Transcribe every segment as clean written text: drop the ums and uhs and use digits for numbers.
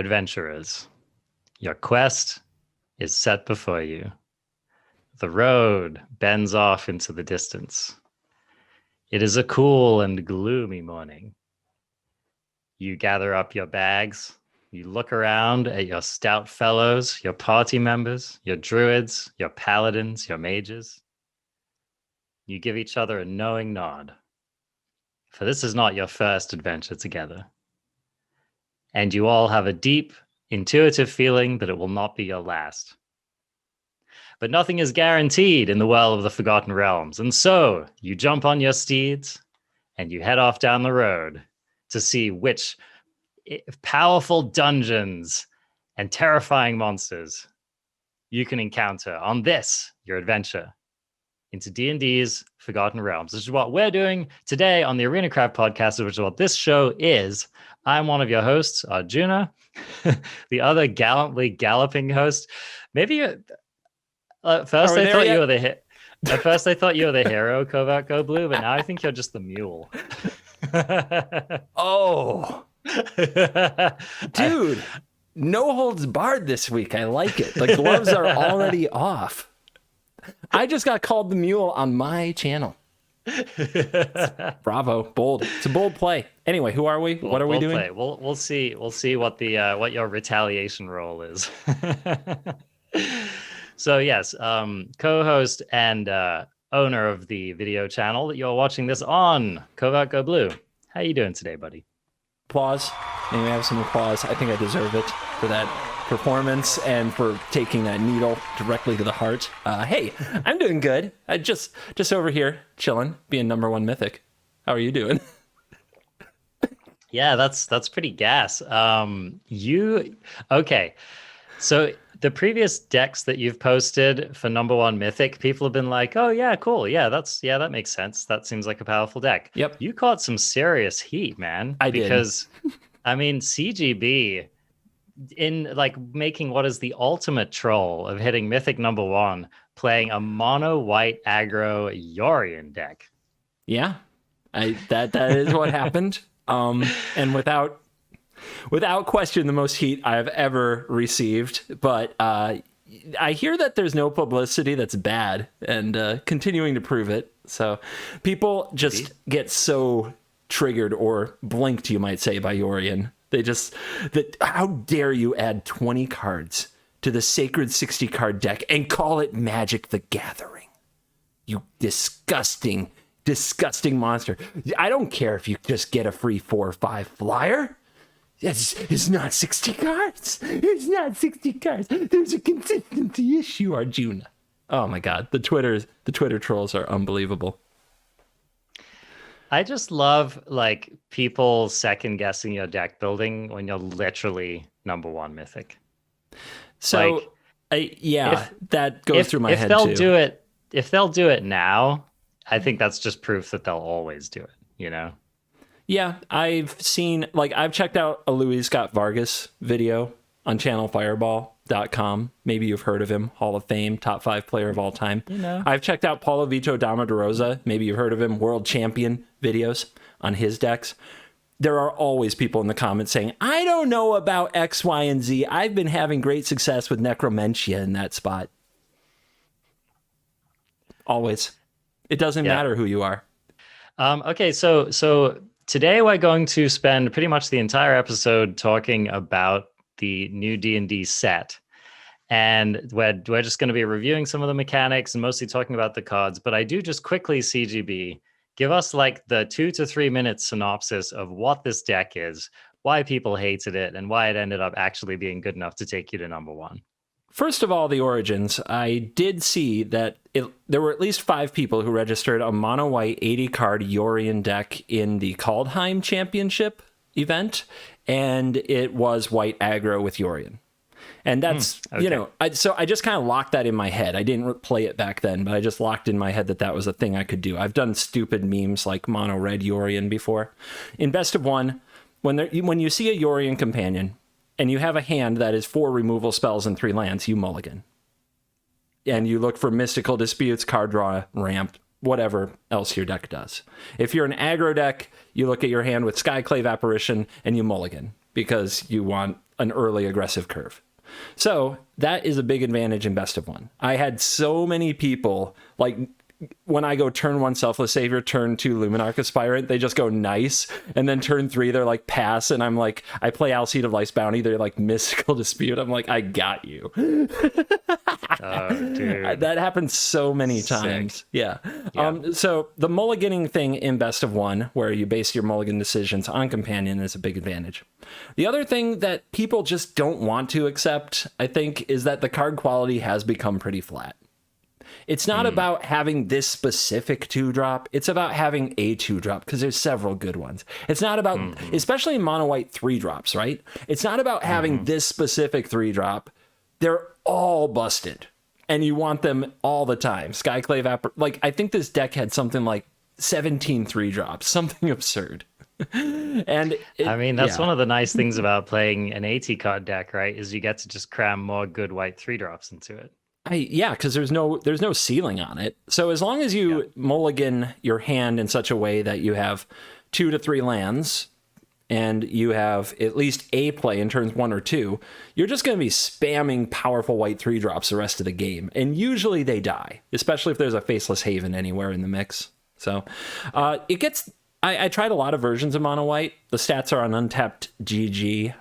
adventurers, your quest is set before you. The road bends off into the distance. It is a cool and gloomy morning. You gather up your bags. You look around at your stout fellows, your party members, your druids, your paladins, your mages. You give each other a knowing nod. For this is not your first adventure together. And you all have a deep, intuitive feeling that it will not be your last. But nothing is guaranteed in the world of the Forgotten Realms. And so you jump on your steeds and you head off down the road to see which powerful dungeons and terrifying monsters you can encounter on this, your adventure into D&D's Forgotten Realms. This is what we're doing today on the Arena Craft podcast, which is what this show is. I'm one of your hosts, Arjuna, the other gallantly galloping host. Maybe at first I thought you were the hero, Covert Go Blue, but now I think you're just the mule. Oh, dude, no holds barred this week. I like it. The gloves are already off. I just got called the mule on my channel. Bravo, bold. It's a bold play. Anyway, who are we? What are we doing? Play. We'll see what the what your retaliation role is. So yes, co-host and owner of the video channel that you're watching this on, Covert Go Blue. How you doing today, buddy? Applause. May we have some applause? I think I deserve it for that performance and for taking that needle directly to the heart. Hey, I'm doing good. I just over here chilling, being number one mythic. How are you doing? Yeah, that's pretty gas. Okay. So the previous decks that you've posted for number one mythic, people have been like, "Oh yeah, cool. Yeah, that makes sense. That seems like a powerful deck." Yep. You caught some serious heat, man. I did. Because I mean, CGB in like making what is the ultimate troll of hitting mythic number one, playing a mono white aggro Yorion deck. Yeah. That is what happened. And without question, the most heat I've ever received. But I hear that there's no publicity that's bad, and continuing to prove it. So people just get so triggered or blinked, you might say, by Yorion. How dare you add 20 cards to the sacred 60 card deck and call it Magic the Gathering? You disgusting monster. I don't care if you just get a free 4 or 5 flyer. It's not 60 cards. It's not 60 cards. There's a consistency issue, Arjuna. Oh my God. The Twitter trolls are unbelievable. I just love like people second guessing your deck building when you're literally number one mythic. So that goes through my head too. If they'll do it now, I think that's just proof that they'll always do it, you know? Yeah, I've checked out a Luis Scott Vargas video on channelfireball.com. Maybe you've heard of him, Hall of Fame, top 5 player of all time. You know. I've checked out Paulo Vitor Dama de Rosa. Maybe you've heard of him, world champion videos on his decks. There are always people in the comments saying, I don't know about X, Y, and Z. I've been having great success with Necromentia in that spot. Always. It doesn't matter who you are. Okay, so today we're going to spend pretty much the entire episode talking about the new D&D set. And we're just going to be reviewing some of the mechanics and mostly talking about the cards. But I do just quickly, CGB, give us like the 2 to 3 minute synopsis of what this deck is, why people hated it, and why it ended up actually being good enough to take you to number one. First of all, the origins. I did see that there were at least 5 people who registered a mono-white 80-card Yorion deck in the Kaldheim Championship event, and it was white aggro with Yorion. And that's, so I just kind of locked that in my head. I didn't play it back then, but I just locked in my head that was a thing I could do. I've done stupid memes like mono-red Yorion before. In Best of One, when you see a Yorion companion, and you have a hand that is 4 removal spells and 3 lands, you mulligan. And you look for mystical disputes, card draw, ramp, whatever else your deck does. If you're an aggro deck, you look at your hand with Skyclave Apparition and you mulligan because you want an early aggressive curve. So that is a big advantage in Best of One. I had so many people, like, when I go turn 1 Selfless Savior, turn 2 Luminarch Aspirant, they just go nice. And then turn 3, they're like pass. And I'm like, I play Alseid of Life's Bounty. They're like Mystical Dispute. I'm like, I got you. Oh, dude. That happens so many times. Yeah. So the mulliganing thing in Best of One, where you base your mulligan decisions on Companion, is a big advantage. The other thing that people just don't want to accept, I think, is that the card quality has become pretty flat. It's not about having this specific 2-drop. It's about having a 2-drop, because there's several good ones. It's not about, especially in mono white 3-drops, right? It's not about having this specific 3-drop. They're all busted, and you want them all the time. Skyclave, like, I think this deck had something like 17 3-drops, something absurd. And I mean, that's one of the nice things about playing an 80 card deck, right? Is you get to just cram more good white 3-drops into it. Because there's no ceiling on it. So as long as you mulligan your hand in such a way that you have 2 to 3 lands, and you have at least a play in turns 1 or 2, you're just going to be spamming powerful white 3-drops the rest of the game. And usually they die, especially if there's a Faceless Haven anywhere in the mix. So it gets... I tried a lot of versions of mono white. The stats are on Untapped GG,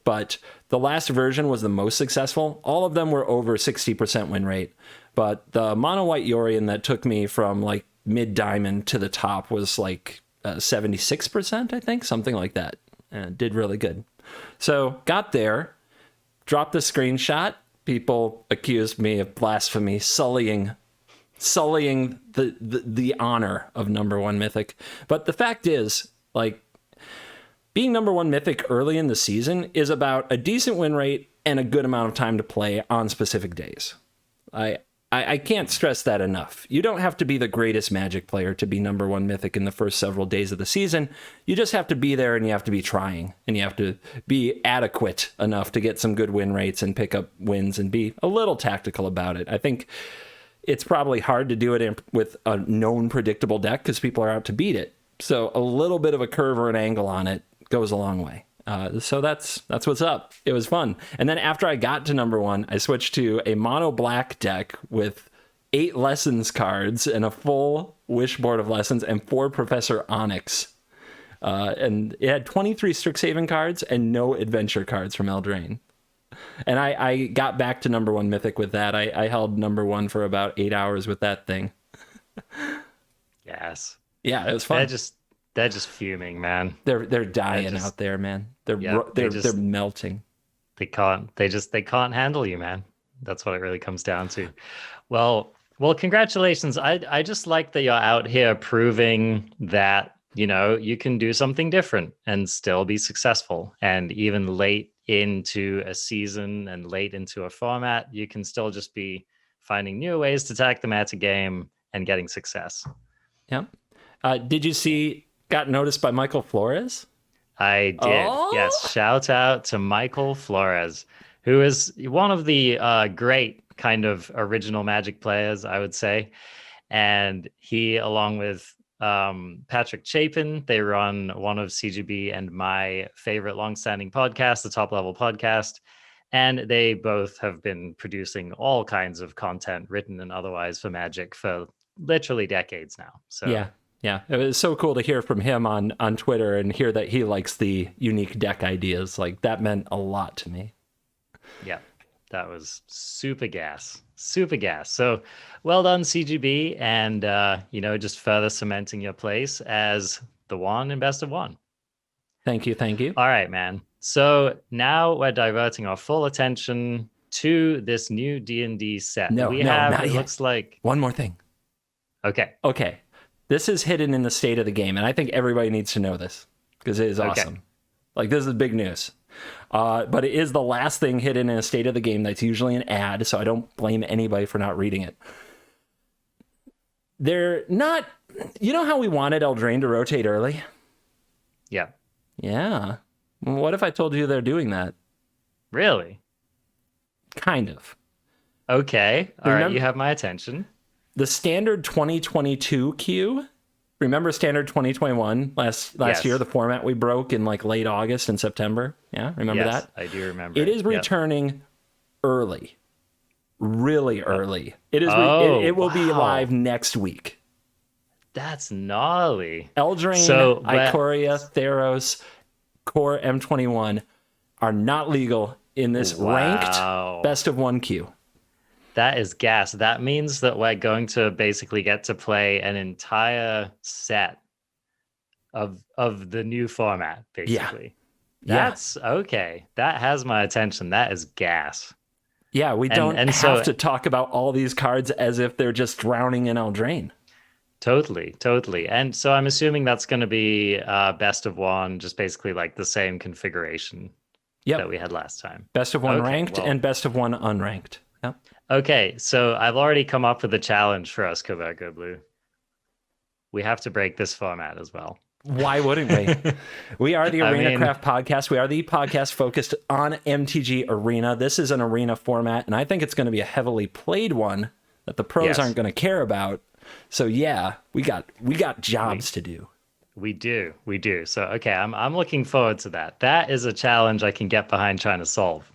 but the last version was the most successful. All of them were over 60% win rate. But the mono white Yorion that took me from like mid diamond to the top was like 76%, I think, something like that. Did really good. So got there, dropped the screenshot. People accused me of blasphemy, sullying the honor of number 1 mythic. But the fact is, like, being number 1 mythic early in the season is about a decent win rate and a good amount of time to play on specific days. I can't stress that enough. You don't have to be the greatest Magic player to be number 1 mythic in the first several days of the season. You just have to be there, and you have to be trying, and you have to be adequate enough to get some good win rates and pick up wins and be a little tactical about it. I think it's probably hard to do it with a known predictable deck because people are out to beat it. So a little bit of a curve or an angle on it goes a long way. So that's what's up. It was fun. And then after I got to number 1, I switched to a mono black deck with 8 lessons cards and a full Wishboard of Lessons and 4 Professor Onyx. And it had 23 Strixhaven cards and no adventure cards from Eldraine. And I got back to number 1 mythic with that. I held number 1 for about 8 hours with that thing. Yes. Yeah, it was fun. They're just fuming, man. They're dying out there, man. They're melting. They can't handle you, man. That's what it really comes down to. Well, congratulations. I just like that you're out here proving that, you can do something different and still be successful. And even late into a season and late into a format, you can still just be finding new ways to attack the meta game and getting success. Yeah. Did you see, got noticed by Michael Flores? I did. Oh? Yes. Shout out to Michael Flores, who is one of the great kind of original Magic players, I would say. And he, along with Patrick Chapin, they run one of CGB and my favorite longstanding podcast, the Top Level Podcast. And they both have been producing all kinds of content, written and otherwise, for Magic for literally decades now. So yeah, it was so cool to hear from him on Twitter and hear that he likes the unique deck ideas. Like, that meant a lot to me. Yeah, that was super gas. So well done, CGB, and just further cementing your place as the one in Best of One. Thank you. All right, man. So now we're diverting our full attention to this new D&D set. No, not yet. Looks like one more thing. Okay. This is hidden in the state of the game, and I think everybody needs to know this because it is awesome. Like, this is big news. But it is the last thing hidden in a state of the game that's usually an ad, so I don't blame anybody for not reading it. They're not... You know how we wanted Eldraine to rotate early? Yeah. Yeah. What if I told you they're doing that? Really? Kind of. Okay. All right, you have my attention. The standard 2022 queue Remember Standard 2021 last Yes. year, the format we broke in like late August and September? Yeah, remember Yes, that? I do remember. It is Yep. returning early, really early. It is. Oh, It will be wow. live next week. That's gnarly. Eldraine, So, Ikoria, Theros, Core M21 are not legal in this ranked best of one queue. That is gas. That means that we're going to basically get to play an entire set of the new format, basically. That's okay. That has my attention. That is gas. Yeah, we don't have to talk about all these cards as if they're just drowning in Eldraine. Totally. And so I'm assuming that's going to be best of one, just basically like the same configuration that we had last time. Best of one ranked and best of one unranked. Yep. Okay, so I've already come up with a challenge for us, Covert Go Blue. We have to break this format as well. Why wouldn't we? We are the ArenaCraft podcast. We are the podcast focused on MTG Arena. This is an arena format, and I think it's going to be a heavily played one that the pros aren't going to care about. So yeah, we got jobs to do. We do. So okay, I'm looking forward to that. That is a challenge I can get behind trying to solve.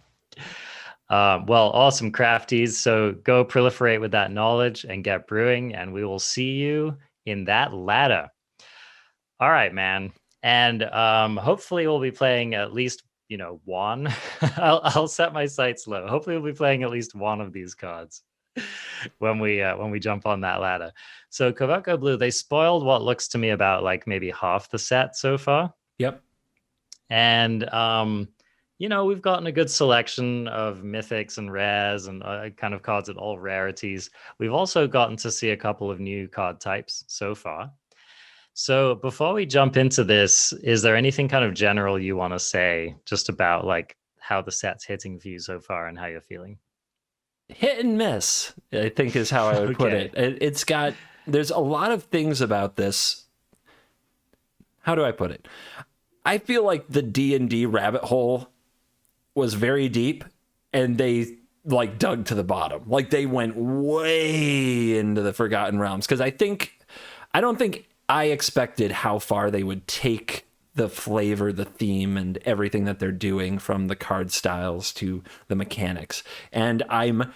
Well, awesome, crafties. So go proliferate with that knowledge and get brewing, and we will see you in that ladder. All right, man. And hopefully we'll be playing at least, one. I'll set my sights low. Hopefully we'll be playing at least one of these cards when we jump on that ladder. So Covert Go Blue, they spoiled what looks to me about like maybe half the set so far. Yep. And we've gotten a good selection of mythics and rares and kind of cards at all rarities. We've also gotten to see a couple of new card types so far. So before we jump into this, is there anything kind of general you want to say just about like how the set's hitting for you so far and how you're feeling? Hit and miss, I think is how I would put it. There's a lot of things about this. How do I put it? I feel like the D&D rabbit hole was very deep and they like dug to the bottom. Like they went way into the Forgotten Realms. Because I don't think I expected how far they would take the flavor, the theme, and everything that they're doing, from the card styles to the mechanics. And I'm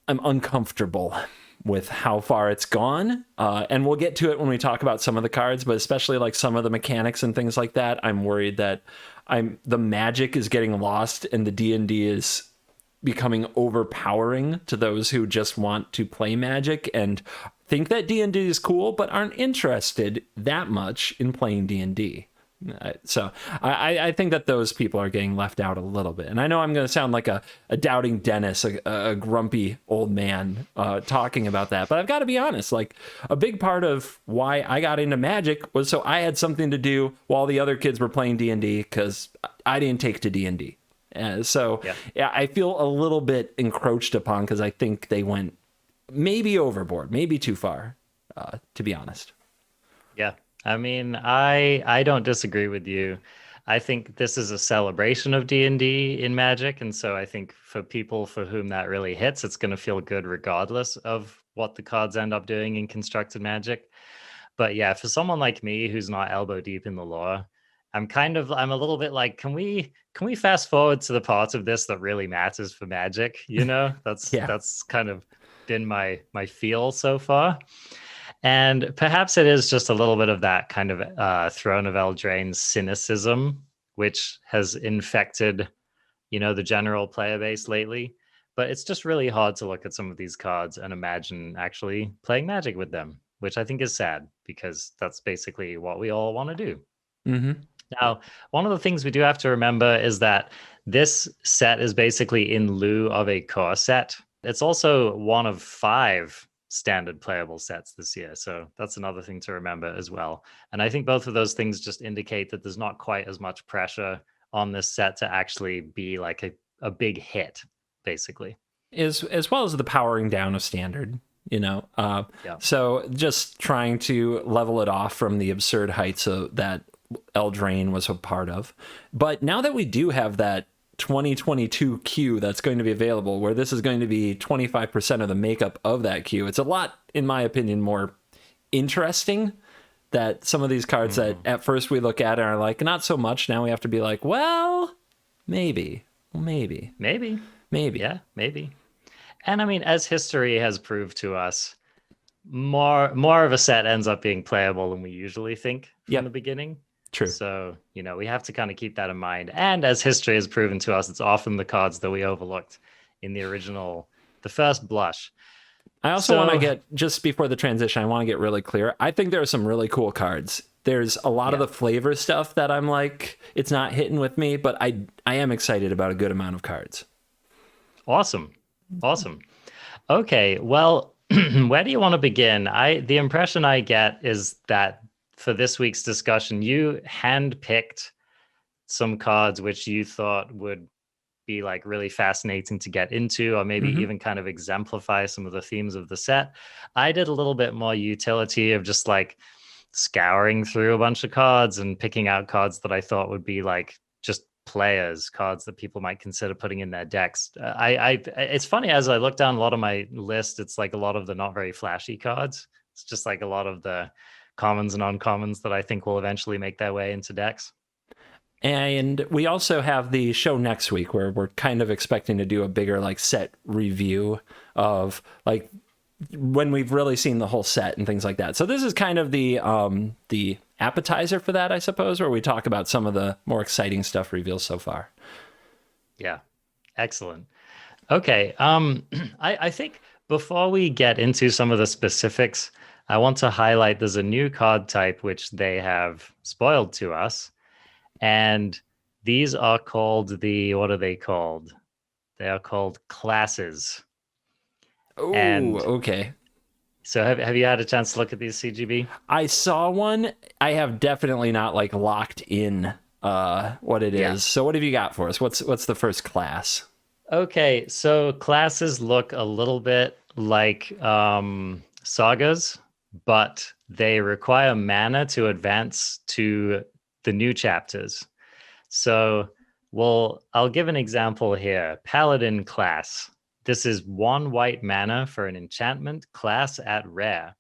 uncomfortable with how far it's gone. And we'll get to it when we talk about some of the cards, but especially like some of the mechanics and things like that. I'm worried that the magic is getting lost and the D&D is becoming overpowering to those who just want to play Magic and think that D&D is cool, but aren't interested that much in playing D&D. So I think that those people are getting left out a little bit. And I know I'm going to sound like a doubting Dennis, a grumpy old man talking about that. But I've got to be honest, like a big part of why I got into Magic was so I had something to do while the other kids were playing D&D, because I didn't take to D&D. So I feel a little bit encroached upon because I think they went maybe overboard, maybe too far, to be honest. Yeah. I mean, I don't disagree with you. I think this is a celebration of D&D in Magic. And so I think for people for whom that really hits, it's going to feel good regardless of what the cards end up doing in Constructed Magic. But yeah, for someone like me who's not elbow deep in the lore, I'm a little bit like, can we fast forward to the parts of this that really matters for Magic? That's kind of been my feel so far. And perhaps it is just a little bit of that kind of Throne of Eldraine cynicism, which has infected, the general player base lately. But it's just really hard to look at some of these cards and imagine actually playing Magic with them, which I think is sad because that's basically what we all want to do. Mm-hmm. Now, one of the things we do have to remember is that this set is basically in lieu of a core set. It's also one of 5 standard playable sets this year. So that's another thing to remember as well. And I think both of those things just indicate that there's not quite as much pressure on this set to actually be like a big hit, basically. As well as the powering down of standard, So just trying to level it off from the absurd heights that Eldraine was a part of. But now that we do have that 2022 queue that's going to be available, where this is going to be 25% of the makeup of that queue, it's a lot, in my opinion, more interesting that some of these cards that at first we look at and are like, not so much. Now we have to be like, well, maybe. Yeah, maybe. And I mean, as history has proved to us, more of a set ends up being playable than we usually think from the beginning. True. So, we have to kind of keep that in mind. And as history has proven to us, it's often the cards that we overlooked in the first blush. I also want to get, just before the transition, I want to get really clear. I think there are some really cool cards. There's a lot of the flavor stuff that I'm like, it's not hitting with me, but I am excited about a good amount of cards. Awesome. Okay, well, where do you want to begin? The impression I get is that for this week's discussion, you handpicked some cards which you thought would be like really fascinating to get into, or maybe even kind of exemplify some of the themes of the set. I did a little bit more utility of just like scouring through a bunch of cards and picking out cards that I thought would be like just players, cards that people might consider putting in their decks. It's funny, as I look down a lot of my list, it's like a lot of the not very flashy cards. It's just like a lot of the commons and uncommons that I think will eventually make their way into decks. And we also have the show next week where we're kind of expecting to do a bigger like set review of like when we've really seen the whole set and things like that. So this is kind of the appetizer for that, I suppose, where we talk about some of the more exciting stuff revealed so far. Yeah, excellent. Okay, I think before we get into some of the specifics, I want to highlight there's a new card type which they have spoiled to us. And these are called what are they called? They are called classes. Oh, okay. So have you had a chance to look at these, CGB? I saw one. I have definitely not like locked in what it is. So what have you got for us? What's the first class? Okay, so classes look a little bit like sagas, but they require mana to advance to the new chapters. So, I'll give an example here. Paladin class. This is 1 white mana for an enchantment class at rare.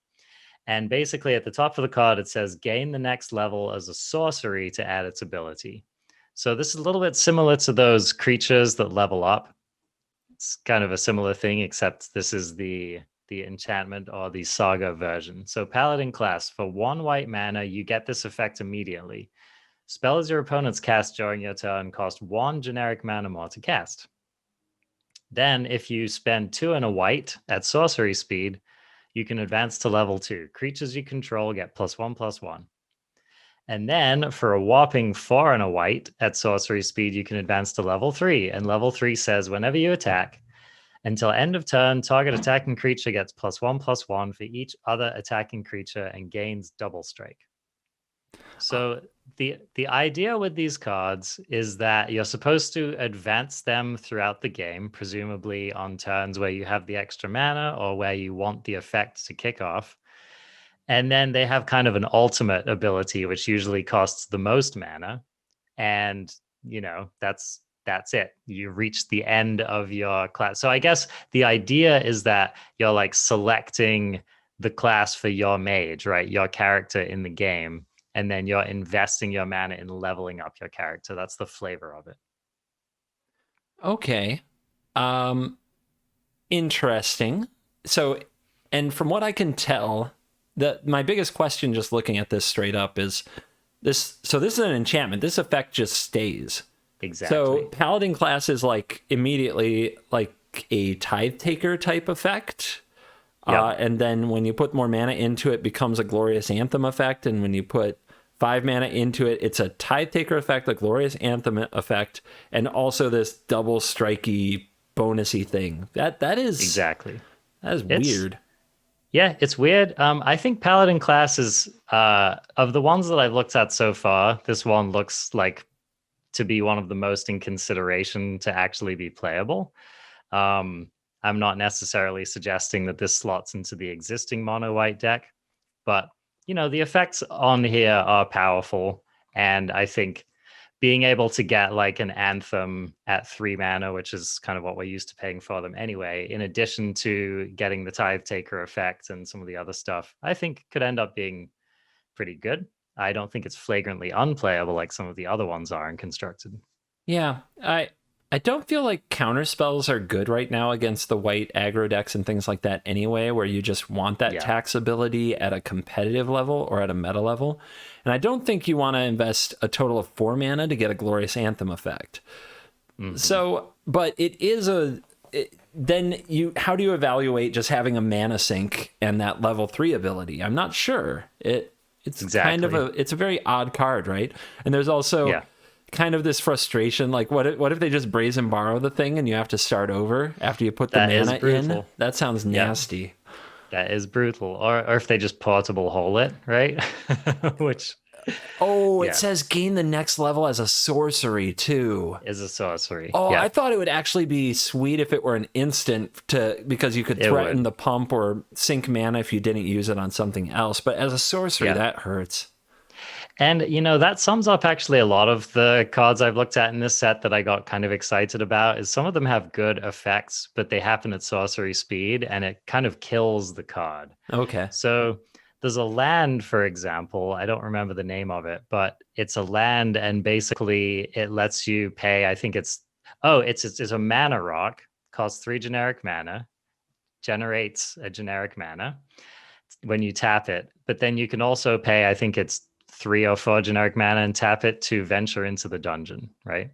And basically at the top of the card, it says gain the next level as a sorcery to add its ability. So this is a little bit similar to those creatures that level up. It's kind of a similar thing, except this is the enchantment or the saga version. So Paladin class, for 1 white mana, you get this effect immediately. Spells your opponents cast during your turn cost 1 generic mana more to cast. Then, if you spend 2 and a white at sorcery speed, you can advance to level 2. Creatures you control get +1/+1. And then, for a whopping 4 and a white at sorcery speed, you can advance to level 3. And level 3 says, whenever you attack, until end of turn, target attacking creature gets +1/+1 for each other attacking creature and gains double strike. So the idea with these cards is that you're supposed to advance them throughout the game, presumably on turns where you have the extra mana or where you want the effect to kick off. And then they have kind of an ultimate ability, which usually costs the most mana. And, that's it. You reach the end of your class. So I guess the idea is that you're like selecting the class for your mage, right? Your character in the game. And then you're investing your mana in leveling up your character. That's the flavor of it. Okay. Interesting. So, and from what I can tell, my biggest question just looking at this straight up is this. So this is an enchantment. This effect just stays. Exactly. So Paladin class is like immediately like a Tithe Taker type effect. Yep. And then when you put more mana into it, becomes a Glorious Anthem effect. And when you put 5 mana into it, it's a Tithe Taker effect, a Glorious Anthem effect, and also this double strikey, bonusy thing. That is exactly. That is weird. Yeah, it's weird. I think Paladin class is of the ones that I've looked at so far, this one looks like to be one of the most in consideration to actually be playable. I'm not necessarily suggesting that this slots into the existing mono white deck, but the effects on here are powerful. And I think being able to get like an Anthem at 3 mana, which is kind of what we're used to paying for them anyway, in addition to getting the Tithe Taker effect and some of the other stuff, I think could end up being pretty good. I don't think it's flagrantly unplayable like some of the other ones are in Constructed. Yeah, I don't feel like counter spells are good right now against the white aggro decks and things like that anyway, where you just want that tax ability at a competitive level or at a meta level. And I don't think you want to invest a total of 4 mana to get a Glorious Anthem effect. So, but it is how do you evaluate just having a mana sink and that level 3 ability? I'm not sure. It's kind of it's a very odd card, right? And there's also kind of this frustration, like what if they just brazen borrow the thing and you have to start over after you put the mana in? That sounds nasty. That is brutal. Or if they just portable hole it, right? Which it says gain the next level as a sorcery too. Is a sorcery. I thought it would actually be sweet if it were an instant because you could threaten the pump or sink mana if you didn't use it on something else. But as a sorcery, that hurts. And, that sums up actually a lot of the cards I've looked at in this set that I got kind of excited about, is some of them have good effects, but they happen at sorcery speed, and it kind of kills the card. Okay. So there's a land, for example, I don't remember the name of it, but it's a land, and basically it lets you pay, I think it's a mana rock, costs 3 generic mana, generates a generic mana when you tap it, but then you can also pay, I think it's 3 or 4 generic mana and tap it to venture into the dungeon, right?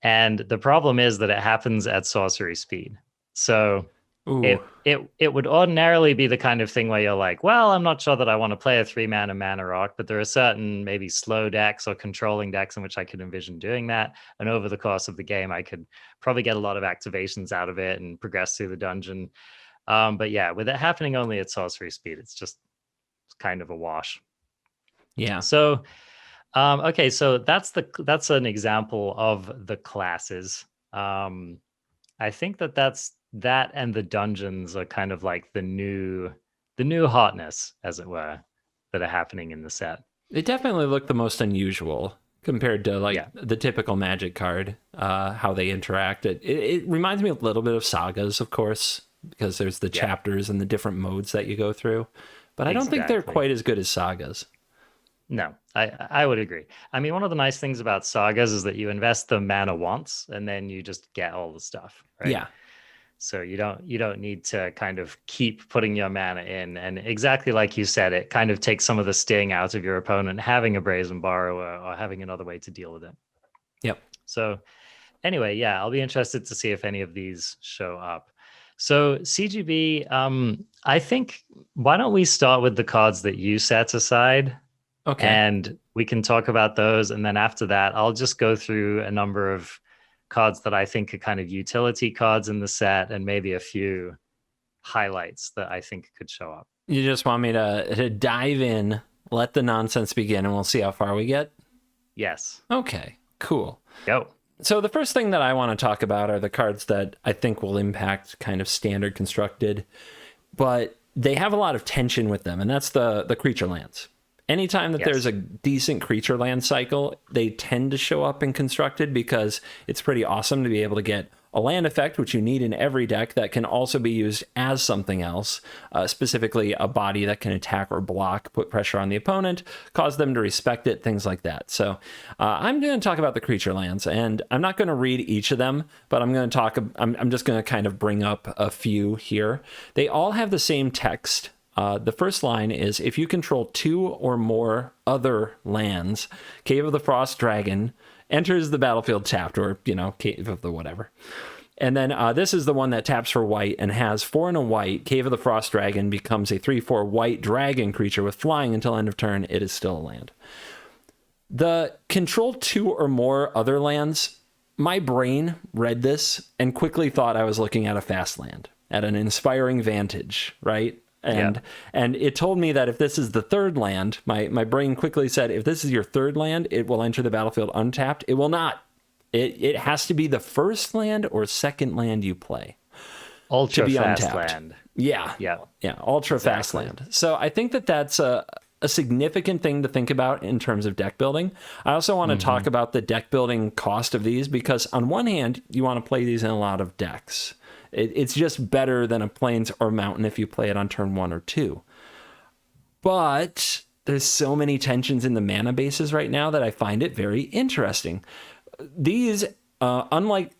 And the problem is that it happens at sorcery speed. So it would ordinarily be the kind of thing where you're like, well, I'm not sure that I want to play a 3 mana rock, but there are certain maybe slow decks or controlling decks in which I could envision doing that. And over the course of the game, I could probably get a lot of activations out of it and progress through the dungeon. But yeah, with it happening only at sorcery speed, it's kind of a wash. Yeah. So, okay, so that's an example of the classes. I think that and the dungeons are kind of like the new hotness, as it were, that are happening in the set. They definitely look the most unusual compared to the typical Magic card. How they interact. It reminds me a little bit of Sagas, of course, because there's the chapters and the different modes that you go through. But I don't think they're quite as good as Sagas. No, I would agree. I mean, one of the nice things about Sagas is that you invest the mana once and then you just get all the stuff, right? Yeah. So you don't need to kind of keep putting your mana in. And exactly like you said, it kind of takes some of the sting out of your opponent having a Brazen Borrower or having another way to deal with it. Yep. So anyway, I'll be interested to see if any of these show up. So CGB, I think, why don't we start with the cards that you set aside? Okay. And we can talk about those. And then after that, I'll just go through a number of cards that I think are kind of utility cards in the set and maybe a few highlights that I think could show up. You just want me to dive in, let the nonsense begin, and we'll see how far we get? Yes. Okay, cool. Go. So the first thing that I want to talk about are the cards that I think will impact kind of standard constructed, but they have a lot of tension with them, and that's the creature lands. Anytime that there's a decent creature land cycle, they tend to show up in constructed because it's pretty awesome to be able to get a land effect, which you need in every deck, that can also be used as something else, specifically a body that can attack or block, put pressure on the opponent, cause them to respect it, things like that. So I'm going to talk about the creature lands, and I'm not going to read each of them, but I'm just going to kind of bring up a few here. They all have the same text. The first line is, if you control 2 or more other lands, Cave of the Frost Dragon enters the battlefield tapped, or, Cave of the whatever. And then this is the one that taps for white and has 4 and a white. Cave of the Frost Dragon becomes a 3/4 white dragon creature with flying until end of turn. It is still a land. The control 2 or more other lands, my brain read this and quickly thought I was looking at a fast land, at an inspiring vantage, right? And it told me that if this is the third land, my brain quickly said, if this is your third land, it will enter the battlefield untapped. It will not. It has to be the first land or second land you play. Ultra fast land. Yeah. Ultra fast land. So I think that's a significant thing to think about in terms of deck building. I also want to talk about the deck building cost of these, because on one hand, you want to play these in a lot of decks. It's just better than a Plains or Mountain if you play it on turn 1 or 2. But there's so many tensions in the mana bases right now that I find it very interesting. These, unlike,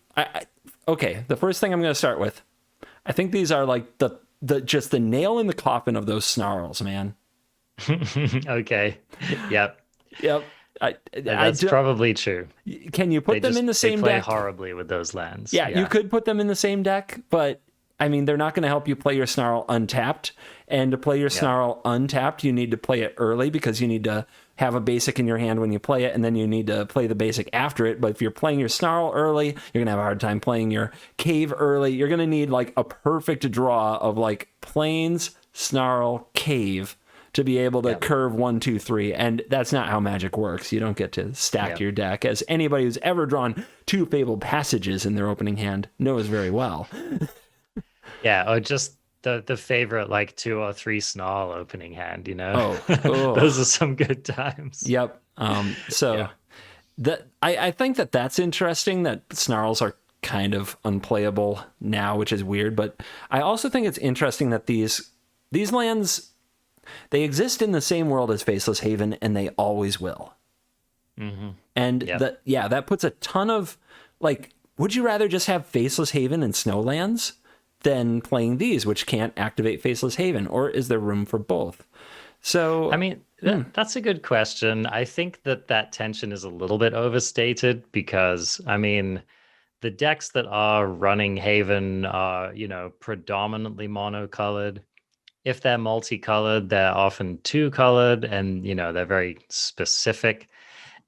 okay, the first thing I'm going to start with, I think these are like the just the nail in the coffin of those snarls, man. Okay. Yep. Yep. That's probably true. Can you put them in the same they play deck? horribly with those lands. Yeah, you could put them in the same deck, but I mean, they're not going to help you play your snarl untapped. And to play your snarl untapped, you need to play it early because you need to have a basic in your hand when you play it, and then you need to play the basic after it. But if you're playing your snarl early, you're going to have a hard time playing your cave early. You're going to need like a perfect draw of like plains, snarl, cave to be able to curve 1, 2, 3. And that's not how Magic works. You don't get to stack your deck, as anybody who's ever drawn 2 Fabled Passages in their opening hand knows very well. Yeah, or just the favorite like 2 or 3 snarl opening hand, you know? Oh. Those are some good times. Yep. I think that's interesting that snarls are kind of unplayable now, which is weird. But I also think it's interesting that these lands, they exist in the same world as Faceless Haven, and they always will. Mm-hmm. And that puts a ton of like, would you rather just have Faceless Haven and Snowlands than playing these, which can't activate Faceless Haven, or is there room for both? So, I mean, that's a good question. I think that tension is a little bit overstated because, I mean, the decks that are running Haven are, you know, predominantly monocolored. If they're multicolored, they're often 2-colored, and, you know, they're very specific.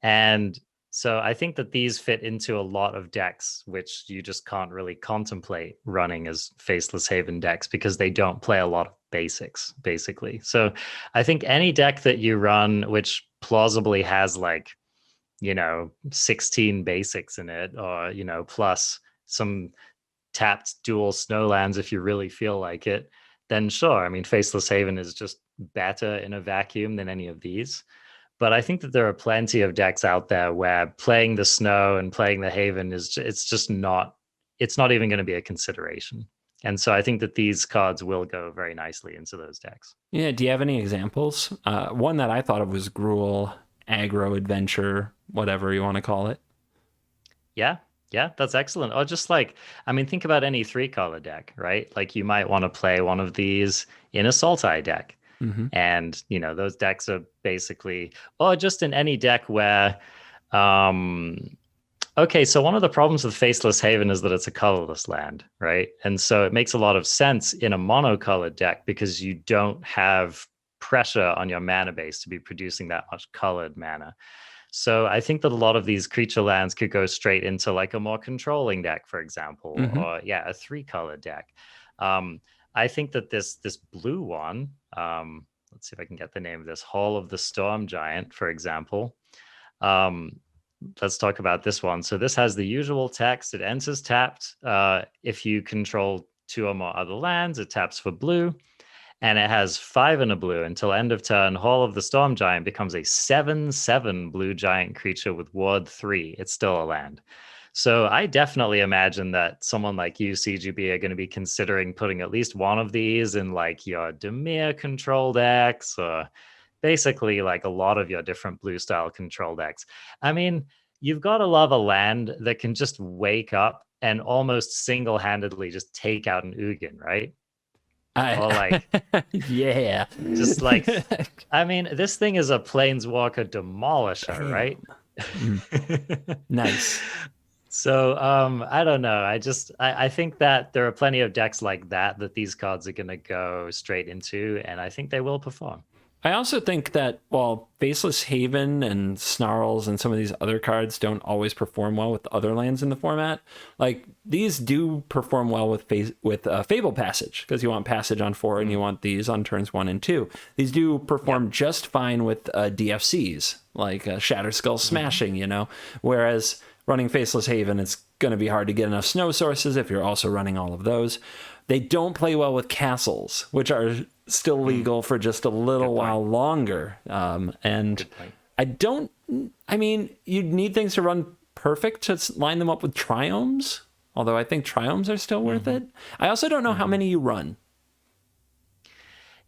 And so I think that these fit into a lot of decks, which you just can't really contemplate running as Faceless Haven decks because they don't play a lot of basics, basically. So I think any deck that you run, which plausibly has like, you know, 16 basics in it, or, you know, plus some tapped dual snowlands if you really feel like it, then sure. I mean, Faceless Haven is just better in a vacuum than any of these. But I think that there are plenty of decks out there where playing the snow and playing the Haven it's not even going to be a consideration. And so I think that these cards will go very nicely into those decks. Yeah. Do you have any examples? One that I thought of was Gruul, Aggro Adventure, whatever you want to call it. Yeah, that's excellent. Or just like, I mean, think about any 3-color deck, right? Like you might want to play one of these in a Sultai deck. Mm-hmm. And, you know, those decks are basically, or just in any deck where, okay, so one of the problems with Faceless Haven is that it's a colorless land, right? And so it makes a lot of sense in a monocolored deck because you don't have pressure on your mana base to be producing that much colored mana. So I think that a lot of these creature lands could go straight into like a more controlling deck, for example, or a 3-color deck. I think that this blue one, let's see if I can get the name of this, Hall of the Storm Giant, for example. Let's talk about this one. So this has the usual text. It enters tapped. If you control 2 or more other lands, it taps for blue. And it has 5 in a blue until end of turn. Hall of the Storm Giant becomes a 7/7 blue giant creature with ward 3. It's still a land. So I definitely imagine that someone like you, CGB, are going to be considering putting at least one of these in like your Dimir control decks, or basically like a lot of your different blue style control decks. I mean, you've got to love a land that can just wake up and almost single-handedly just take out an Ugin, right? Or like, yeah, just like, I mean, this thing is a Planeswalker Demolisher, right? Nice. So I don't know. I think that there are plenty of decks like that these cards are going to go straight into, and I think they will perform. I also think that while Faceless Haven and Snarls and some of these other cards don't always perform well with other lands in the format, like these do perform well with Fable Passage, because you want Passage on 4 and you want these on turns 1 and 2. These do perform just fine with DFCs, like Shatterskull Smashing, you know, whereas running Faceless Haven, it's going to be hard to get enough snow sources if you're also running all of those. They don't play well with castles, which are still legal for just a little while longer. And I mean, you'd need things to run perfect to line them up with Triomes, although I think Triomes are still worth it. I also don't know how many you run.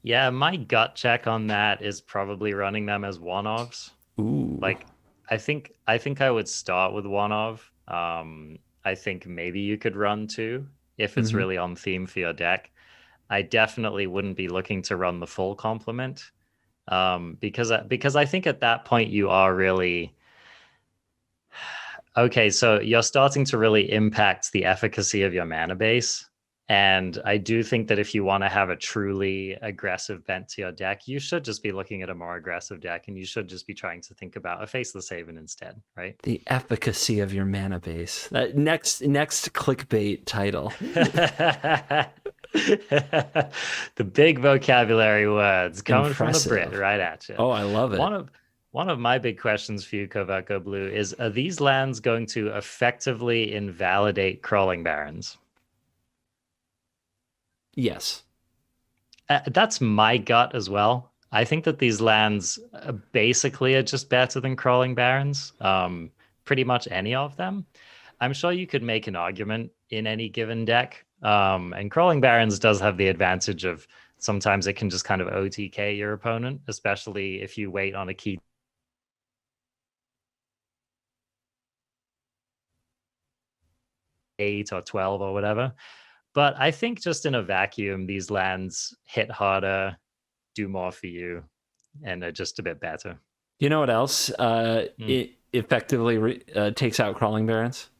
Yeah, my gut check on that is probably running them as one-offs. Ooh. Like, I think I would start with one-of. I think maybe you could run two if it's Mhm. really on theme for your deck. I definitely wouldn't be looking to run the full complement. Because I think at that point you are really okay. So you're starting to really impact the efficacy of your mana base, and I do think that if you want to have a truly aggressive bent to your deck, you should just be looking at a more aggressive deck, and you should just be trying to think about a Faceless Haven instead, right? The efficacy of your mana base. That next clickbait title. The big vocabulary words coming from the Impressive. Brit right at you. Oh, I love it. One of my big questions for you, Covert Go Blue, is are these lands going to effectively invalidate Crawling Barrens? Yes. That's my gut as well. I think that these lands basically are just better than Crawling Barrens. Pretty much any of them. I'm sure you could make an argument in any given deck. And Crawling Barrens does have the advantage of sometimes it can just kind of OTK your opponent, especially if you wait on a key 8 or 12 or whatever. But I think just in a vacuum, these lands hit harder, do more for you, and are just a bit better. You know what else? It effectively takes out Crawling Barrens.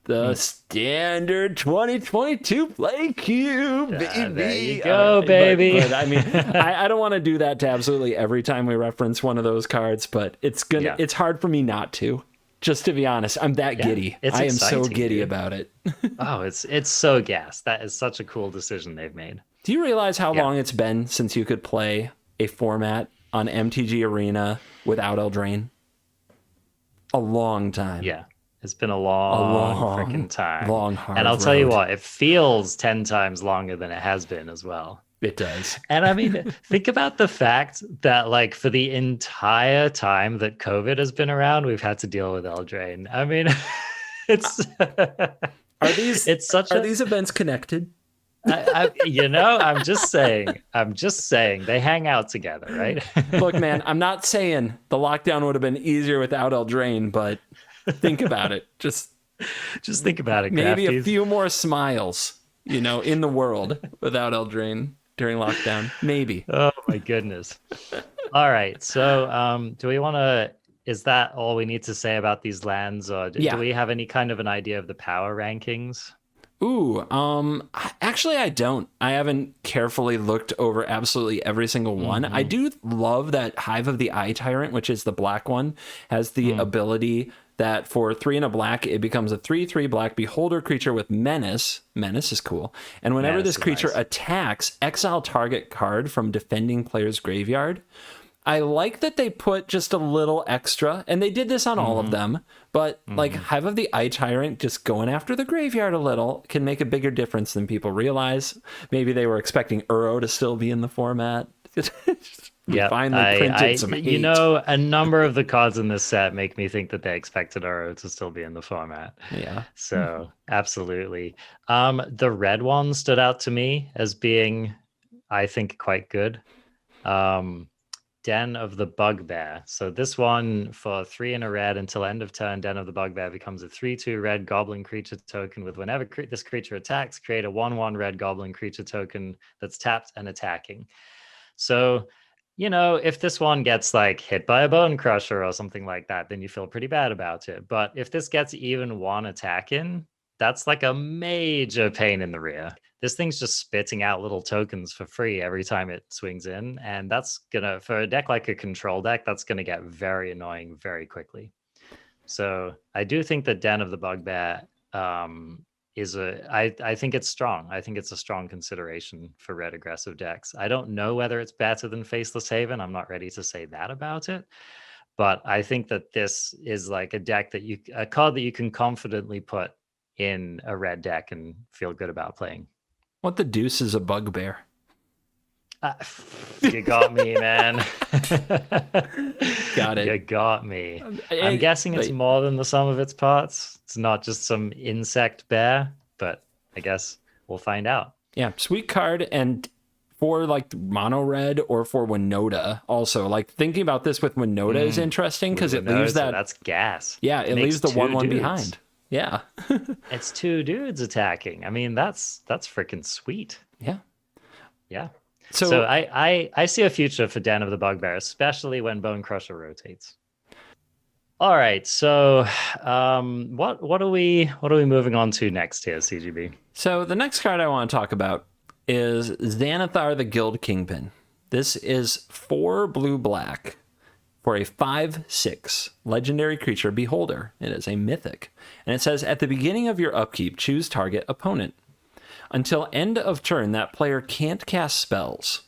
The standard 2022 play cube, baby. There you go, baby. But I mean, I don't want to do that to absolutely every time we reference one of those cards, but it's hard for me not to. Just to be honest, I'm that giddy. I am so giddy about it. Oh, it's so gas. That is such a cool decision they've made. Do you realize how long it's been since you could play a format on MTG Arena without Eldraine? A long time. Yeah. It's been a long freaking time. Long, hard And I'll tell you road. what, it feels 10 times longer than it has been as well. It does. And I mean, think about the fact that, like, for the entire time that COVID has been around, we've had to deal with Eldraine. I mean, it's are these events connected? I'm just saying they hang out together, right? Look, man, I'm not saying the lockdown would have been easier without Eldraine, but think about it. Just think about it. Maybe crafties. a few more smiles, in the world without Eldraine during lockdown. Maybe. Oh my goodness. All right. So, do we want to? Is that all we need to say about these lands, or do we have any kind of an idea of the power rankings? Ooh, actually I don't. I haven't carefully looked over absolutely every single one. I do love that Hive of the Eye Tyrant, which is the black one, has the ability that for 3 and a black, it becomes a 3/3 black beholder creature with menace. Menace is cool. And whenever this creature attacks, exile target card from defending player's graveyard. I like that they put just a little extra, and they did this on all of them, but like Hive of the Eye Tyrant just going after the graveyard a little can make a bigger difference than people realize. Maybe they were expecting Uro to still be in the format. Yeah, finally printed some hate. A number of the cards in this set make me think that they expected Uro to still be in the format. Yeah. So absolutely. The red one stood out to me as being, I think, quite good. Den of the Bugbear. So this one, for 3 and a red until end of turn, Den of the Bugbear becomes a 3/2 red goblin creature token with whenever this creature attacks, create a 1/1 red goblin creature token that's tapped and attacking. So, if this one gets like hit by a bone crusher or something like that, then you feel pretty bad about it. But if this gets even one attack in, that's like a major pain in the rear. This thing's just spitting out little tokens for free every time it swings in. And that's for a deck like a control deck, that's gonna get very annoying very quickly. So I do think that Den of the Bugbear I think it's strong. I think it's a strong consideration for red aggressive decks. I don't know whether it's better than Faceless Haven. I'm not ready to say that about it. But I think that this is like a card that you can confidently put in a red deck and feel good about playing. What the deuce is a bugbear? You got me, man. Got it. You got me. I'm guessing it's more than the sum of its parts. It's not just some insect bear, but I guess we'll find out. Yeah, sweet card. And for like mono red or for Winota also. Like thinking about this with Winota is interesting because it leaves So that. that's gas. Yeah, it makes leaves the two 1/1 dudes. behind. Yeah. It's 2 dudes attacking. I mean, that's freaking sweet. Yeah. Yeah. So, So I see a future for Den of the Bugbear, especially when Bone Crusher rotates. All right, so what are we moving on to next here, CGB? So the next card I want to talk about is Xanathar the Guild Kingpin. This is 4 blue-black for a 5/6 legendary creature Beholder. It is a mythic. And it says, at the beginning of your upkeep, choose target opponent. Until end of turn, that player can't cast spells.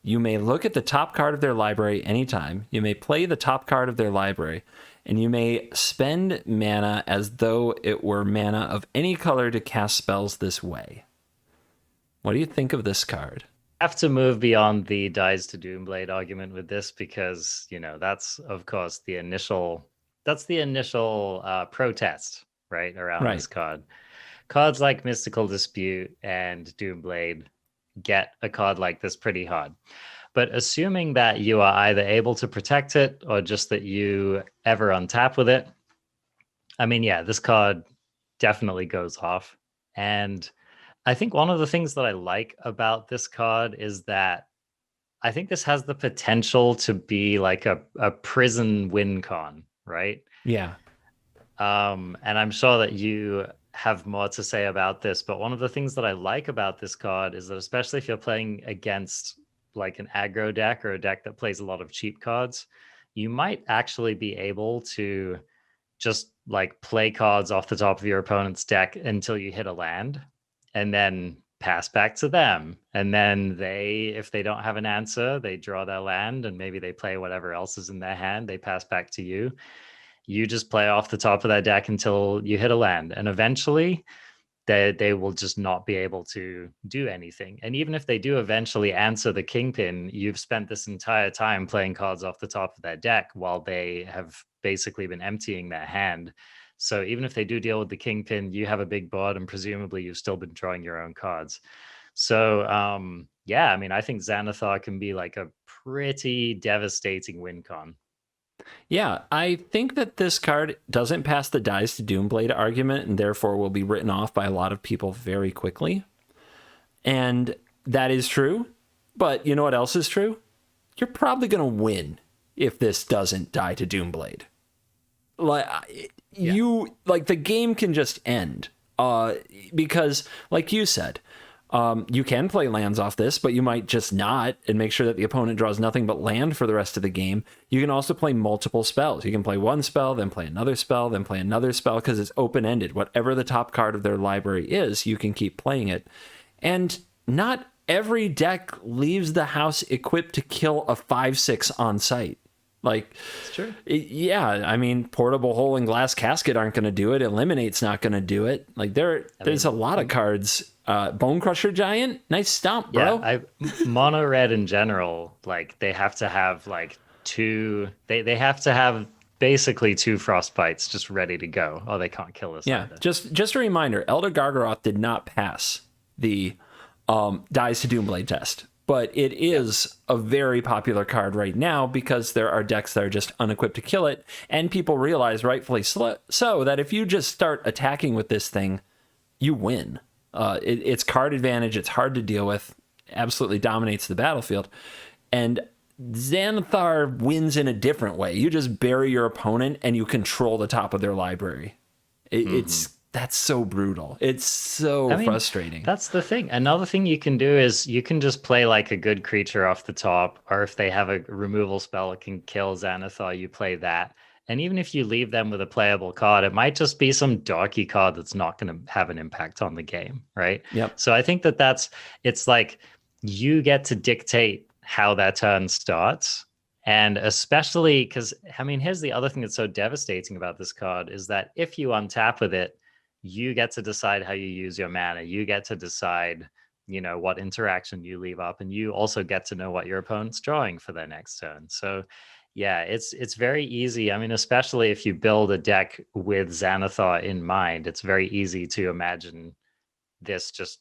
You may look at the top card of their library anytime. You may play the top card of their library. And you may spend mana as though it were mana of any color to cast spells this way. What do you think of this card? I have to move beyond the Dies to Doomblade argument with this because, that's, of course, the initial protest, right, around this card. Cards like Mystical Dispute and Doomblade get a card like this pretty hard. But assuming that you are either able to protect it or just that you ever untap with it, I mean, yeah, this card definitely goes off. And I think one of the things that I like about this card is that I think this has the potential to be like a prison win con, right? Yeah. And I'm sure that you have more to say about this, but one of the things that I like about this card is that especially if you're playing against like an aggro deck or a deck that plays a lot of cheap cards, you might actually be able to just like play cards off the top of your opponent's deck until you hit a land and then pass back to them. And then if they don't have an answer, they draw their land and maybe they play whatever else is in their hand. They pass back to you. You just play off the top of that deck until you hit a land. And eventually they will just not be able to do anything. And even if they do eventually answer the Kingpin, you've spent this entire time playing cards off the top of their deck while they have basically been emptying their hand. So even if they do deal with the Kingpin, you have a big board and presumably you've still been drawing your own cards. So yeah, I mean, I think Xanathar can be like a pretty devastating win con. Yeah, I think that this card doesn't pass the Dies to Doomblade argument and therefore will be written off by a lot of people very quickly. And that is true. But you know what else is true? You're probably going to win if this doesn't die to Doomblade. Like the game can just end. Because like you said, you can play lands off this, but you might just not and make sure that the opponent draws nothing but land for the rest of the game. You can also play multiple spells. You can play one spell, then play another spell, then play another spell because it's open-ended. Whatever the top card of their library is, you can keep playing it. And not every deck leaves the house equipped to kill a 5/6 on site. Like, it's true. Yeah, I mean, Portable Hole and Glass Casket aren't going to do it. Eliminate's not going to do it. Like, there's a lot of cards. Bone Crusher Giant, nice stomp, bro. Yeah, mono red in general, like they have to have like two. They have to have basically 2 Frostbites just ready to go, or they can't kill us. Yeah, either. just a reminder: Elder Gargaroth did not pass the Dies to Doomblade test. But it is a very popular card right now because there are decks that are just unequipped to kill it. And people realize, rightfully so, that if you just start attacking with this thing, you win. It's card advantage. It's hard to deal with. Absolutely dominates the battlefield. And Xanathar wins in a different way. You just bury your opponent and you control the top of their library. That's so brutal. It's so frustrating. That's the thing. Another thing you can do is you can just play like a good creature off the top, or if they have a removal spell that can kill Xanathar, you play that. And even if you leave them with a playable card, it might just be some darky card that's not going to have an impact on the game, right? Yep. So I think it's like you get to dictate how that turn starts. And especially because, I mean, here's the other thing that's so devastating about this card is that if you untap with it, you get to decide how you use your mana. You get to decide, what interaction you leave up, and you also get to know what your opponent's drawing for their next turn. So yeah, it's very easy. I mean, especially if you build a deck with Xanathar in mind, it's very easy to imagine this just,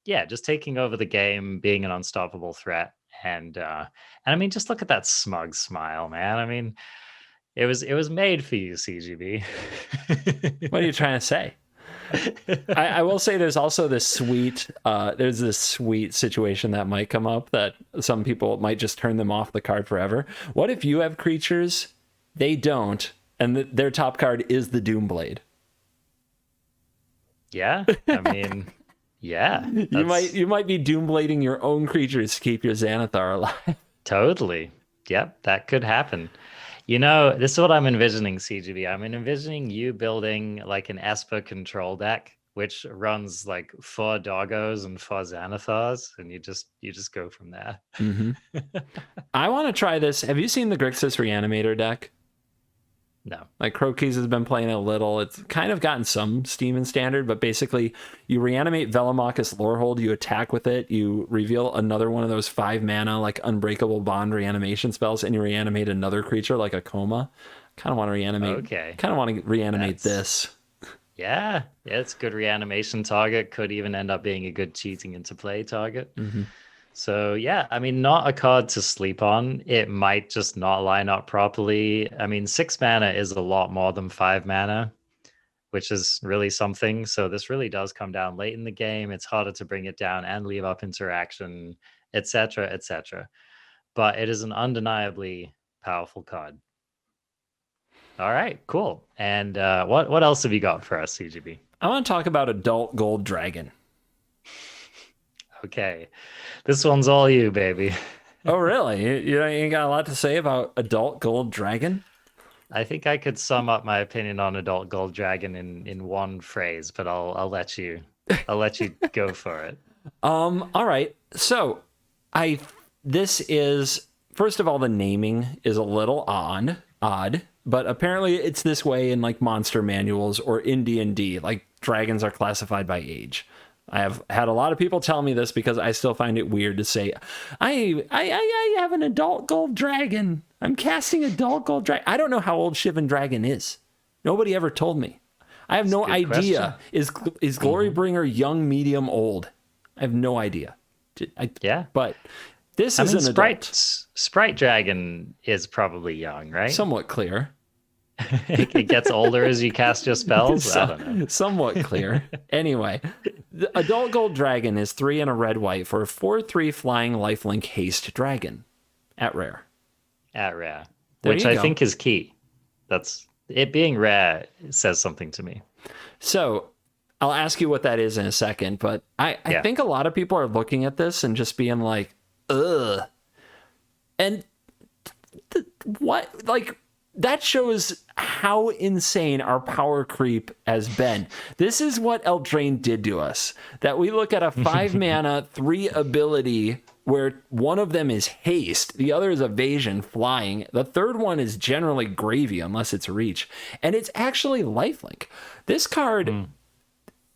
yeah, just taking over the game, being an unstoppable threat. And I mean, just look at that smug smile, man. I mean, it was made for you, CGB. What are you trying to say? I will say there's also this sweet situation that might come up that some people might just turn them off the card forever. What if you have creatures, they don't, and their top card is the Doomblade? Yeah, I mean, yeah. You might be Doomblading your own creatures to keep your Xanathar alive. Totally. Yep, that could happen. You know, this is what I'm envisioning, CGB. I'm envisioning you building like an Esper control deck, which runs like 4 doggos and 4 Xanathars, and you just go from there. Mm-hmm. I want to try this. Have you seen the Grixis Reanimator deck? No. Like Crokeys has been playing a little. It's kind of gotten some steam in standard, but basically you reanimate Velomachus Lorehold, you attack with it, you reveal another one of those 5 mana like Unbreakable Bond reanimation spells, and you reanimate another creature like a Coma. Kind of want to reanimate. Okay. Kind of want to reanimate this. Yeah, it's a good reanimation target. Could even end up being a good cheating into play target. Mm-hmm. So yeah, I mean, not a card to sleep on. It might just not line up properly. I mean, 6 mana is a lot more than 5 mana, which is really something. So this really does come down late in the game. It's harder to bring it down and leave up interaction, etc., etc. But it is an undeniably powerful card. All right, cool. And what else have you got for us, CGB? I want to talk about Adult Gold Dragon. Okay, this one's all you, baby. Oh, really? You ain't got a lot to say about Adult Gold Dragon? I think I could sum up my opinion on Adult Gold Dragon in one phrase, but I'll let you go for it. All right. So, this is, first of all, the naming is a little odd, but apparently it's this way in like monster manuals or in D&D. Like dragons are classified by age. I have had a lot of people tell me this because I still find it weird to say, I have an adult gold dragon. I'm casting adult gold dragon. I don't know how old Shivan Dragon is. Nobody ever told me. I have no idea. Question. Is Glorybringer young, medium, old? I have no idea. Yeah. But this is an adult. Sprite Dragon is probably young, right? Somewhat clear. It gets older as you cast your spells? I don't know. Somewhat clear. Anyway, the Adult Gold Dragon is 3 and a red-white for a 4/3 flying lifelink haste dragon at rare. At rare. Which I think is key. That's it being rare says something to me. So I'll ask you what that is in a second, but I think a lot of people are looking at this and just being like, ugh. And what? Like, that shows how insane our power creep has been. This is what Eldraine did to us. That we look at a 5 mana, 3 ability where one of them is haste, the other is evasion, flying. The third one is generally gravy unless it's reach. And it's actually lifelink. This card,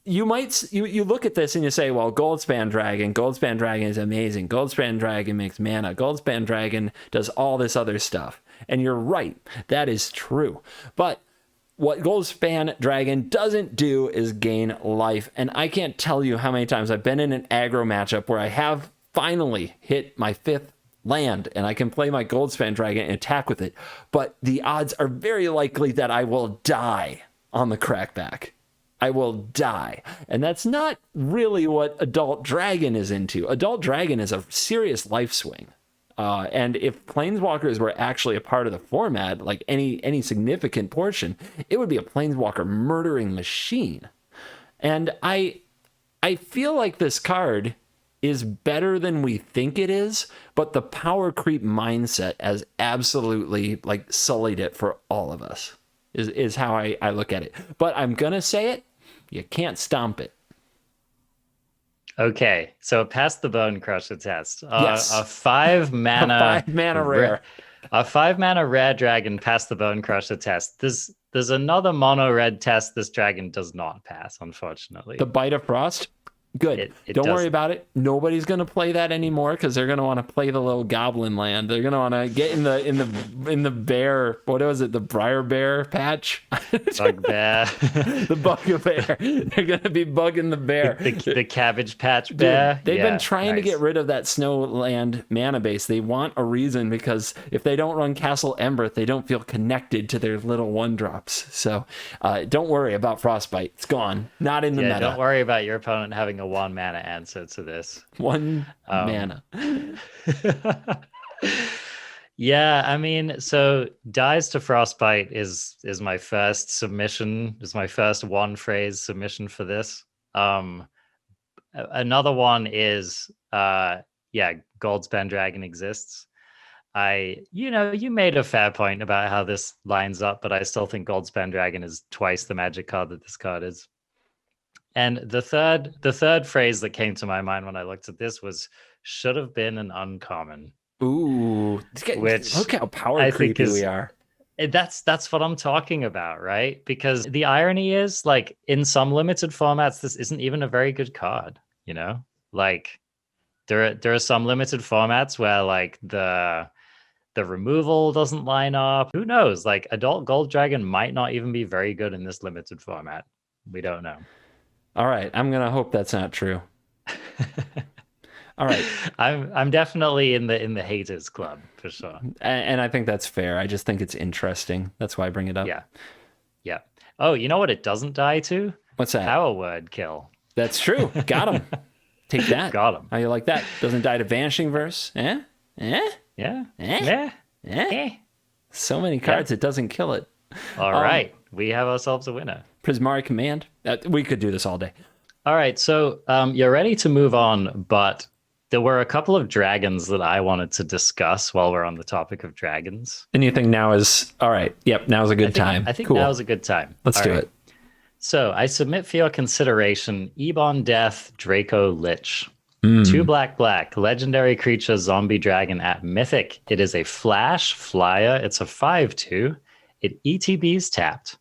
you look at this and you say, well, Goldspan Dragon is amazing. Goldspan Dragon makes mana. Goldspan Dragon does all this other stuff. And you're right, that is true. But what Goldspan Dragon doesn't do is gain life. And I can't tell you how many times I've been in an aggro matchup where I have finally hit my 5th land and I can play my Goldspan Dragon and attack with it. But the odds are very likely that I will die on the crackback. I will die. And that's not really what Adult Dragon is into. Adult Dragon is a serious life swing. And if Planeswalkers were actually a part of the format, like any significant portion, it would be a Planeswalker murdering machine. And I feel like this card is better than we think it is, but the power creep mindset has absolutely like sullied it for all of us, is how I look at it. But I'm going to say it, you can't stomp it. Okay, so it passed the Bone Crusher test. Yes. A 5 mana, 5 mana rare. A 5 mana rare dragon passed the Bone Crusher test. There's another mono red test this dragon does not pass, unfortunately. The Bite of Frost? Good. Don't worry about it. Nobody's gonna play that anymore because they're gonna want to play the little goblin land. They're gonna want to get in the bear. What was it? The briar bear patch. Bugbear. The bugbear. They're gonna be bugging the bear. The cabbage patch bear. Dude, they've been trying to get rid of that snowland mana base. They want a reason because if they don't run Castle Embereth, they don't feel connected to their little 1-drops. So don't worry about Frostbite. It's gone. Not in the meta. Don't worry about your opponent having a 1 mana answer to this. 1 mana. Yeah, I mean, so Dies to Frostbite is my first submission, is my first 1-phrase submission for this. Another one is Gold's Pendragon exists. You made a fair point about how this lines up, but I still think Gold's Pendragon is twice the magic card that this card is. And the third phrase that came to my mind when I looked at this was should have been an uncommon. Ooh, which look how power creepy we are. That's what I'm talking about, right? Because the irony is, like, in some limited formats, this isn't even a very good card. You know, like there are some limited formats where like the removal doesn't line up. Who knows? Like Adult Gold Dragon might not even be very good in this limited format. We don't know. All right, I'm gonna hope that's not true. All right, I'm definitely in the haters club for sure, and I think that's fair. I just think it's interesting. That's why I bring it up. Yeah. Oh, you know what? It doesn't die to? What's that? Power word kill. That's true. Got him. Take that. Got him. How you like that? Doesn't die to Vanishing Verse. Yeah. So many cards, it doesn't kill it. All right, we have ourselves a winner. Prismari Command. We could do this all day. All right, so you're ready to move on, but there were a couple of dragons that I wanted to discuss while we're on the topic of dragons. And you think now is all right? Yep, now's a good time. I think cool. Now's a good time. Let's do it. So I submit for your consideration Ebon Death Draco Lich. 2 black, legendary creature, zombie dragon at Mythic. It is a flash flyer. It's a 5/2. It ETBs tapped.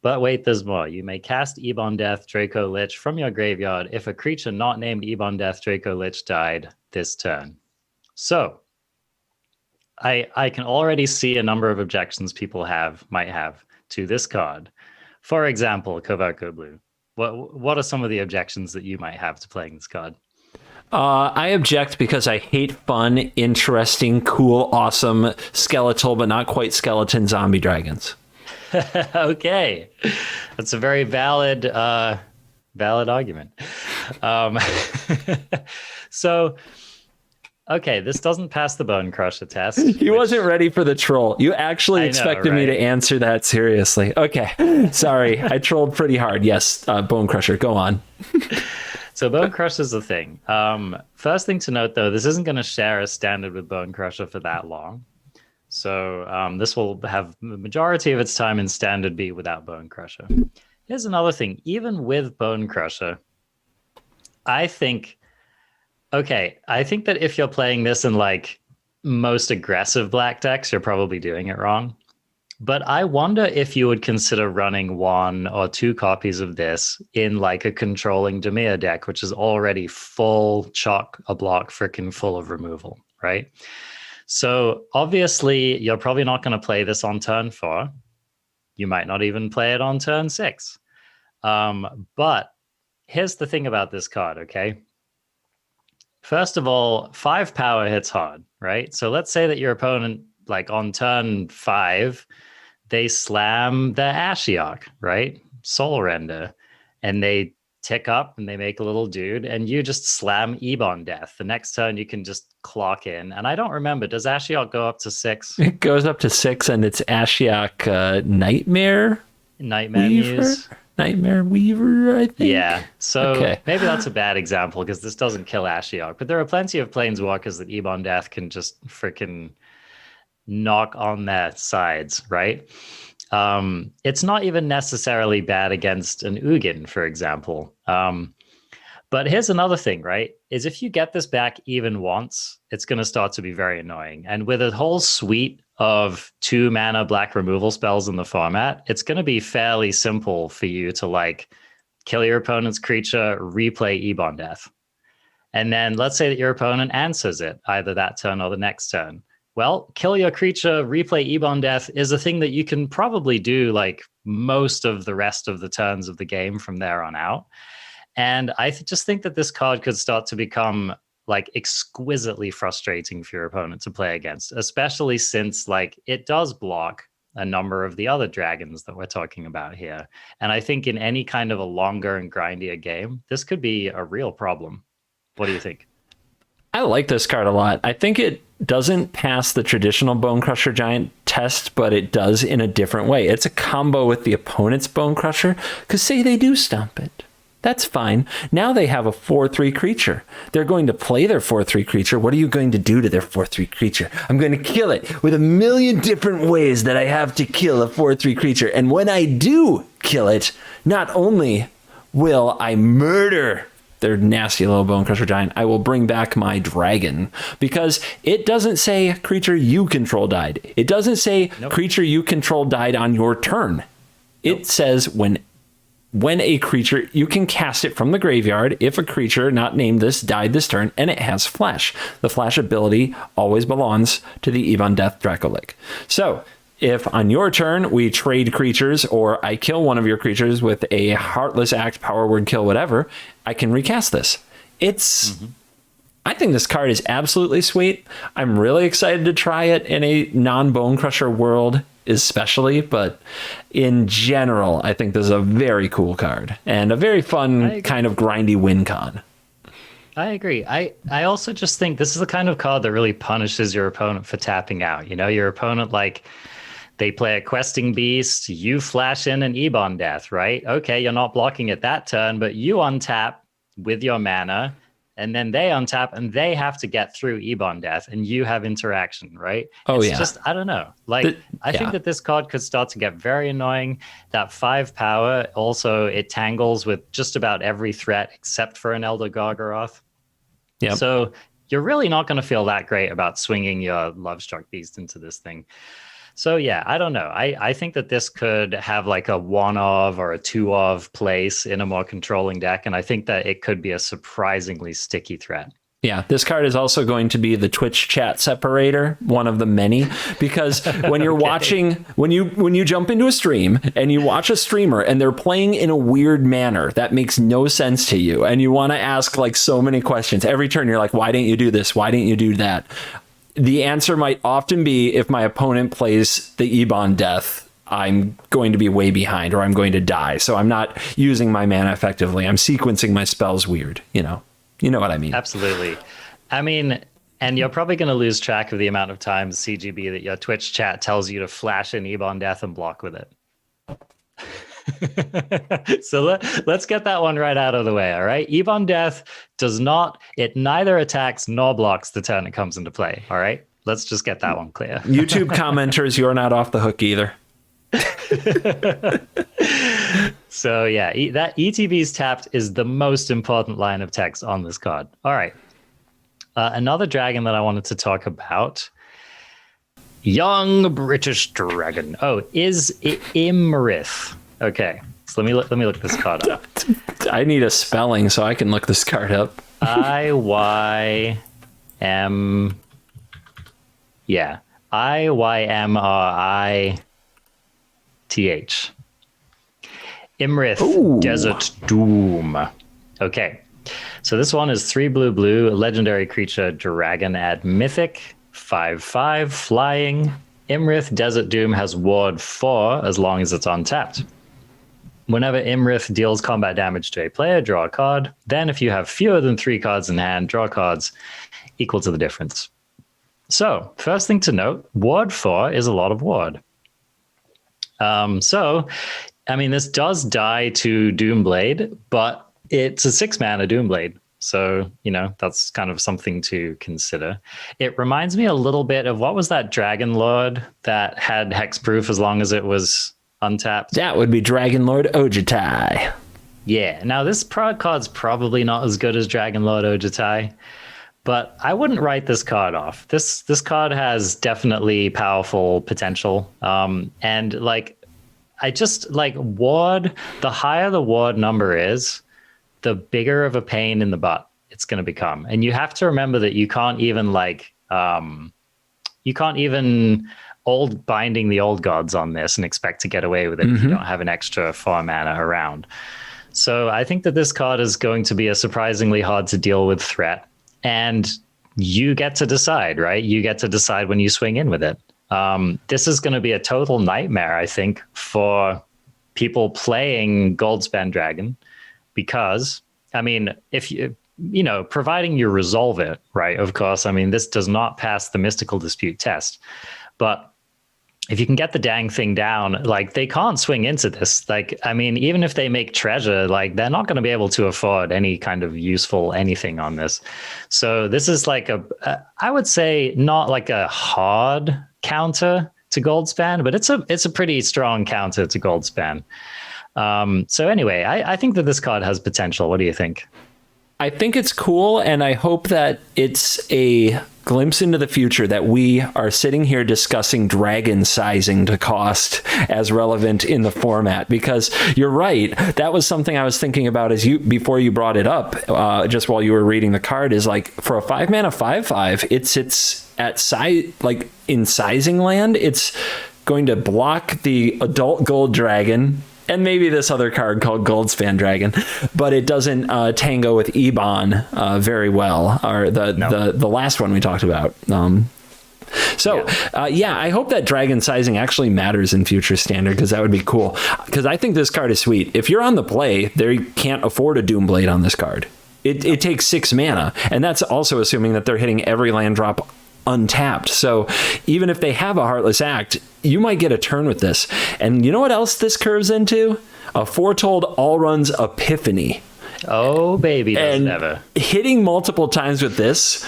But wait, there's more. You may cast Ebon Death Draco Lich from your graveyard if a creature not named Ebon Death Draco Lich died this turn. So I can already see a number of objections people might have to this card. For example, Kovarko Blue. What are some of the objections that you might have to playing this card? I object because I hate fun, interesting, cool, awesome, skeletal, but not quite skeleton zombie dragons. Okay. That's a very valid argument. So, okay, this doesn't pass the Bone Crusher test. He wasn't ready for the troll. You actually expected me to answer that seriously. Okay. Sorry. I trolled pretty hard. Yes, Bone Crusher. Go on. So Bone Crusher is the thing. First thing to note, though, this isn't going to share a standard with Bone Crusher for that long. So this will have the majority of its time in standard B without Bone Crusher. Here's another thing. Even with Bone Crusher, I think that if you're playing this in like most aggressive black decks, you're probably doing it wrong. But I wonder if you would consider running 1 or 2 copies of this in like a controlling Dimir deck, which is already full chock-a-block freaking full of removal, right? So obviously, you're probably not going to play this on turn 4. You might not even play it on turn 6. But here's the thing about this card, okay? First of all, 5 power hits hard, right? So let's say that your opponent, like on turn 5, they slam their Ashiok, right? Soul Render. And they tick up and they make a little dude, and you just slam Ebon Death. The next turn you can just clock in. And I don't remember, does Ashiok go up to 6? It goes up to 6, and it's Ashiok Nightmare Muse. Nightmare Weaver, I think. Yeah, so maybe that's a bad example because this doesn't kill Ashiok, but there are plenty of planeswalkers that Ebon Death can just freaking knock on their sides, right? It's not even necessarily bad against an Ugin, for example. But here's another thing, right? Is if you get this back even once, it's going to start to be very annoying. And with a whole suite of 2 mana black removal spells in the format, it's going to be fairly simple for you to like kill your opponent's creature, replay Ebon Death. And then let's say that your opponent answers it, either that turn or the next turn. Well, kill your creature, replay Ebon Death is a thing that you can probably do like most of the rest of the turns of the game from there on out. And I just think that this card could start to become like exquisitely frustrating for your opponent to play against, especially since like it does block a number of the other dragons that we're talking about here. And I think in any kind of a longer and grindier game, this could be a real problem. What do you think? I like this card a lot. I think it doesn't pass the traditional Bone Crusher Giant test, but it does in a different way. It's a combo with the opponent's Bone Crusher, because say they do stomp it. That's fine. Now they have a 4/3 creature. They're going to play their 4/3 creature. What are you going to do to their 4/3 creature? I'm going to kill it with a million different ways that I have to kill a 4/3 creature. And when I do kill it, not only will I murder their nasty little Bone Crusher Giant, I will bring back my dragon, because it doesn't say creature you control died. It doesn't say creature you control died on your turn. It says when a creature, you can cast it from the graveyard if a creature not named this died this turn and it has flash. The flash ability always belongs to the Ebon Death Dracolich. So if on your turn we trade creatures, or I kill one of your creatures with a Heartless Act, Power Word Kill, whatever, I can recast this. I think this card is absolutely sweet. I'm really excited to try it in a non-Bone Crusher world, especially, but in general, I think this is a very cool card and a very fun kind of grindy win con. I agree. I also just think this is the kind of card that really punishes your opponent for tapping out. You know, your opponent, like, they play a Questing Beast, you flash in an Ebon Death, right? Okay, you're not blocking it that turn, but you untap with your mana, and then they untap and they have to get through Ebon Death, and you have interaction, right? It's just, I don't know. Like, I think that this card could start to get very annoying. That 5 power, also, it tangles with just about every threat except for an Elder Gargaroth. Yeah. So you're really not going to feel that great about swinging your Lovestruck Beast into this thing. So yeah, I don't know. I think that this could have like a 1 of or a 2 of place in a more controlling deck, and I think that it could be a surprisingly sticky threat. Yeah, this card is also going to be the Twitch chat separator, one of the many, because when you're watching, when you jump into a stream and you watch a streamer and they're playing in a weird manner that makes no sense to you, and you want to ask like so many questions every turn, you're like, why didn't you do this? Why didn't you do that? The answer might often be, if my opponent plays the Ebon Death, I'm going to be way behind, or I'm going to die. So I'm not using my mana effectively. I'm sequencing my spells weird, you know what I mean? Absolutely. I mean, and you're probably going to lose track of the amount of times, CGB, that your Twitch chat tells you to flash in Ebon Death and block with it. So let's get that one right out of the way, all right? Ebon Death it neither attacks nor blocks the turn it comes into play, all right? Let's just get that one clear. YouTube commenters, you're not off the hook either. So yeah, that ETB's tapped is the most important line of text on this card. All right. Another dragon that I wanted to talk about, young British dragon. Oh, is Imrith. Okay, so let me look this card up. I need a spelling so I can look this card up. IYM. Yeah, IYMRITH. Imrith. Ooh. Desert Doom. Okay, so this one is 3 blue, legendary creature, dragon, add mythic, 5/5, flying. Imrith Desert Doom has ward 4 as long as it's untapped. Whenever Imrith deals combat damage to a player, draw a card. Then if you have fewer than 3 cards in hand, draw cards equal to the difference. So first thing to note, ward 4 is a lot of ward. This does die to Doomblade, but it's a 6-mana Doomblade. So, that's kind of something to consider. It reminds me a little bit of, what was that Dragon Lord that had hexproof as long as it was untapped? That would be Dragon Lord Ojutai. Yeah. Now, this card's probably not as good as Dragon Lord Ojutai, but I wouldn't write this card off. This card has definitely powerful potential. I just like ward. The higher the ward number is, the bigger of a pain in the butt it's going to become. And you have to remember that you can't even old binding the old gods on this and expect to get away with it if you don't have an extra 4 mana around. So I think that this card is going to be a surprisingly hard to deal with threat. And you get to decide, right? You get to decide when you swing in with it. This is going to be a total nightmare, I think, for people playing Goldspan Dragon, because, I mean, if providing you resolve it, right? Of course, I mean, this does not pass the mystical dispute test, but if you can get the dang thing down, like, they can't swing into this. Like, I mean, even if they make treasure, like, they're not going to be able to afford any kind of useful anything on this. So this is like I would say not like a hard counter to Goldspan, but it's a pretty strong counter to Goldspan. So anyway, I think that this card has potential. What do you think? I think it's cool, and I hope that it's a glimpse into the future that we are sitting here discussing dragon sizing to cost as relevant in the format, because you're right. That was something I was thinking about before you brought it up, just while you were reading the card, is like, for a 5-mana 5/5, it sits at size, like in sizing land. It's going to block the adult gold dragon and maybe this other card called Goldspan Dragon, but it doesn't tango with Ebon very well, or the last one we talked about. I hope that dragon sizing actually matters in future standard, because that would be cool. Because I think this card is sweet. If you're on the play, they can't afford a Doomblade on this card. It takes 6 mana, and that's also assuming that they're hitting every land drop untapped. So even if they have a Heartless Act, you might get a turn with this. And you know what else this curves into? A Foretold All Runs Epiphany. Oh, baby, does never. Hitting multiple times with this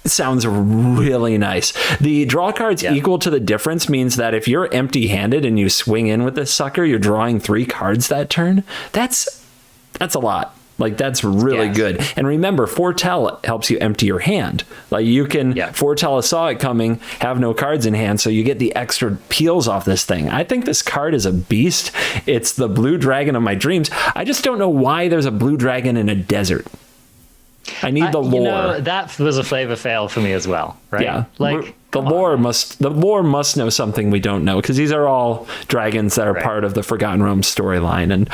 sounds really nice. The draw cards equal to the difference means that if you're empty-handed and you swing in with this sucker, you're drawing 3 cards that turn. That's a lot. Like, that's really good. And remember, Foretell helps you empty your hand. Like, you can foretell a Saw It Coming, have no cards in hand, so you get the extra peels off this thing. I think this card is a beast. It's the blue dragon of my dreams. I just don't know why there's a blue dragon in a desert. I need the lore. That was a flavor fail for me as well, right? Yeah. Like, the lore must know something we don't know, because these are all dragons that are part of the Forgotten Realms storyline. And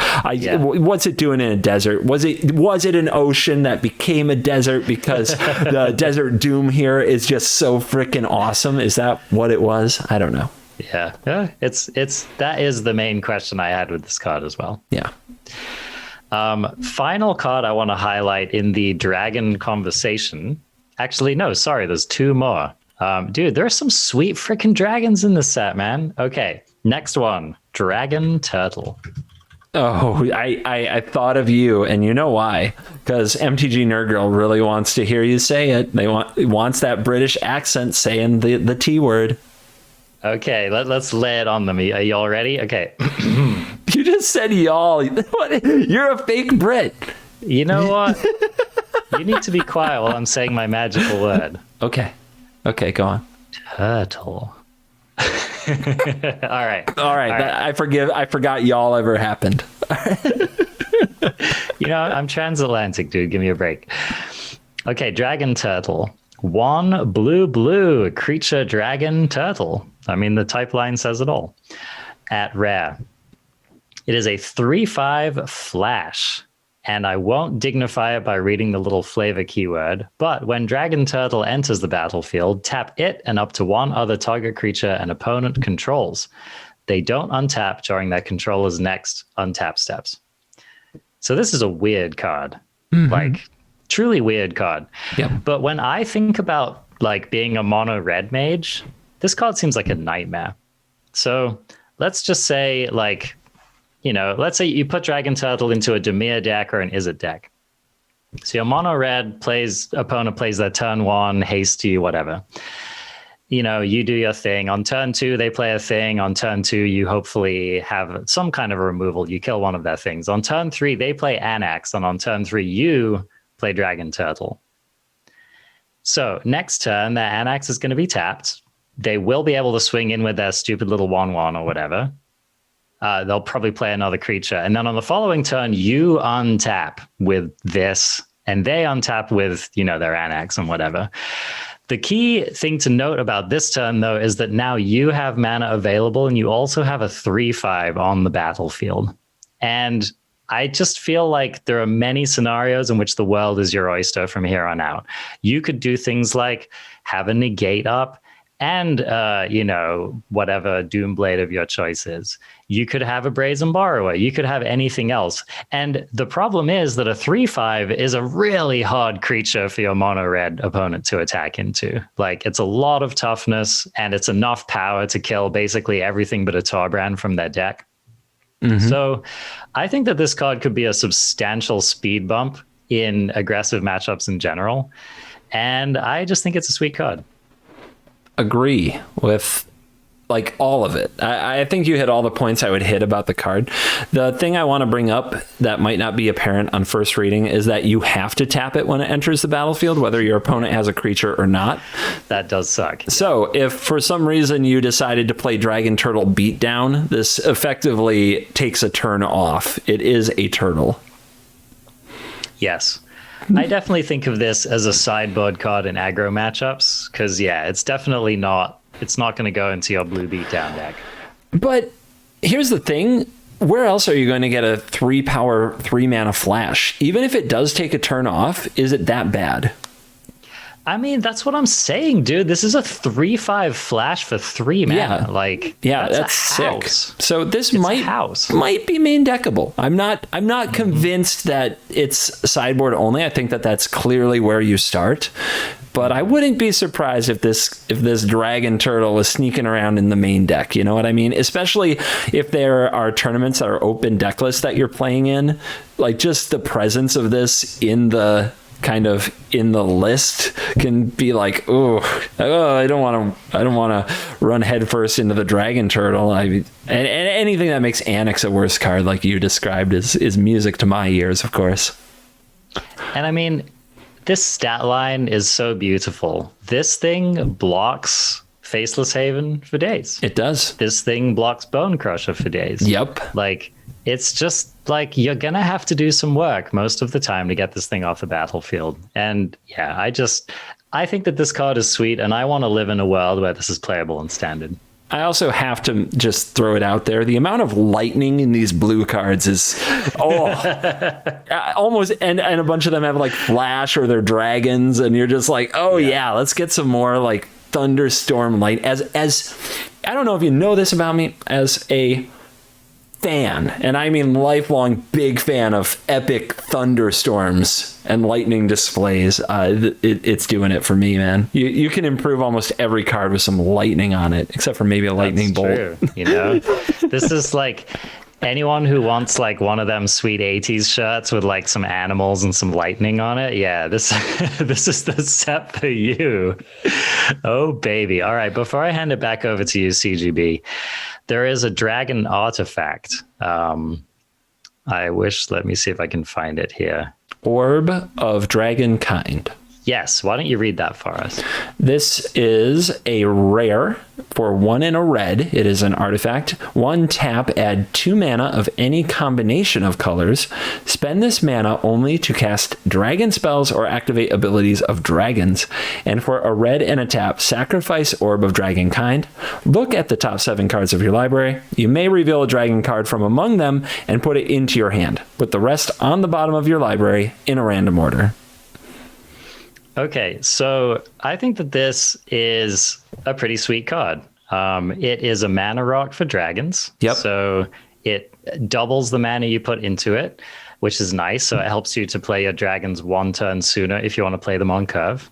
what's it doing in a desert? Was it an ocean that became a desert because the Desert Doom here is just so freaking awesome? Is that what it was? I don't know. Yeah. That is the main question I had with this card as well. Yeah. Final card I want to highlight in the dragon conversation. Actually, no, sorry, there's 2 more. Dude, there's some sweet freaking dragons in this set, man. Okay, next one, Dragon Turtle. Oh, I thought of you, and you know why? Because MTG Nerd Girl really wants to hear you say it. Wants that British accent saying the T word. Okay, let's lay it on them. Are y'all ready? Okay. You just said y'all. You're a fake Brit. You know what? You need to be quiet while I'm saying my magical word. Okay, go on. Turtle. All right. I forgot y'all ever happened. I'm transatlantic, dude. Give me a break. Okay, Dragon Turtle. 1 blue creature dragon turtle. I mean, the type line says it all. At rare. It is a 3/5 flash, and I won't dignify it by reading the little flavor keyword, but when Dragon Turtle enters the battlefield, tap it and up to 1 other target creature an opponent controls. They don't untap during their controller's next untap steps. So this is a weird card. Like, truly weird card. Yep. But when I think about, like, being a mono red mage, this card seems like a nightmare. So let's just say, like, let's say you put Dragon Turtle into a Dimir deck or an Izzet deck. So your mono red opponent plays their turn 1, haste you, whatever. You do your thing. On turn 2, they play a thing. On turn 2, you hopefully have some kind of a removal. You kill one of their things. On turn 3, they play Anax. And on turn 3, you play Dragon Turtle. So next turn, their Anax is going to be tapped. They will be able to swing in with their stupid little 1/1 or whatever. they'll probably play another creature. And then on the following turn, you untap with this, and they untap with, their Annex and whatever. The key thing to note about this turn, though, is that now you have mana available, and you also have a 3/5 on the battlefield. And I just feel like there are many scenarios in which the world is your oyster from here on out. You could do things like have a negate up and, whatever Doomblade of your choice is. You could have a Brazen Borrower. You could have anything else. And the problem is that a 3/5 is a really hard creature for your mono red opponent to attack into. Like, it's a lot of toughness, and it's enough power to kill basically everything but a Torbrand from their deck. Mm-hmm. So I think that this card could be a substantial speed bump in aggressive matchups in general. And I just think it's a sweet card. Agree with like all of it. I think you hit all the points I would hit about the card. The thing I want to bring up that might not be apparent on first reading is that you have to tap it when it enters the battlefield, whether your opponent has a creature or not. That does suck. So if for some reason you decided to play Dragon Turtle Beatdown, this effectively takes a turn off. It is a turtle. Yes. I definitely think of this as a sideboard card in aggro matchups, because, it's definitely not. It's not going to go into your blue beatdown deck. But here's the thing. Where else are you going to get a 3-power, 3-mana flash? Even if it does take a turn off, is it that bad? I mean, that's what I'm saying, dude. This is a 3/5 flash for 3 mana. That's sick. House. So this might be main deckable. I'm not convinced that it's sideboard only. I think that that's clearly where you start. But I wouldn't be surprised if this Dragon Turtle is sneaking around in the main deck. You know what I mean? Especially if there are tournaments that are open deck lists that you're playing in. Like, just the presence of this in the list can be like, I don't want to run headfirst into the Dragon Turtle. And anything that makes Annex a worse card, like you described, is music to my ears, of course. And I mean, this stat line is so beautiful. This thing blocks Faceless Haven for days. It does. This thing blocks Bone Crusher for days. Yep. Like, it's just like you're going to have to do some work most of the time to get this thing off the battlefield. And I think that this card is sweet, and I want to live in a world where this is playable in standard. I also have to just throw it out there. The amount of lightning in these blue cards is almost, and a bunch of them have like flash or they're dragons, and you're just like, let's get some more like thunderstorm light. As I don't know if you know this about me, as a fan, and I mean lifelong big fan of epic thunderstorms and lightning displays, it's doing it for me, man. You can improve almost every card with some lightning on it, except for maybe a lightning bolt. True. This is like anyone who wants like one of them sweet 80s shirts with like some animals and some lightning on it. Yeah, this is the set for you. Oh, baby. All right, before I hand it back over to you, CGB, there is a dragon artifact. Let me see if I can find it here. Orb of Dragonkind. Yes, why don't you read that for us? This is a rare for 1 and a red. It is an artifact. 1 tap, add 2 mana of any combination of colors. Spend this mana only to cast dragon spells or activate abilities of dragons. And for a red and a tap, sacrifice Orb of Dragonkind. Look at the top 7 cards of your library. You may reveal a dragon card from among them and put it into your hand, with the rest on the bottom of your library in a random order. Okay, so I think that this is a pretty sweet card. It is a mana rock for dragons. Yep. So it doubles the mana you put into it, which is nice. So it helps you to play your dragons 1 turn sooner if you want to play them on curve.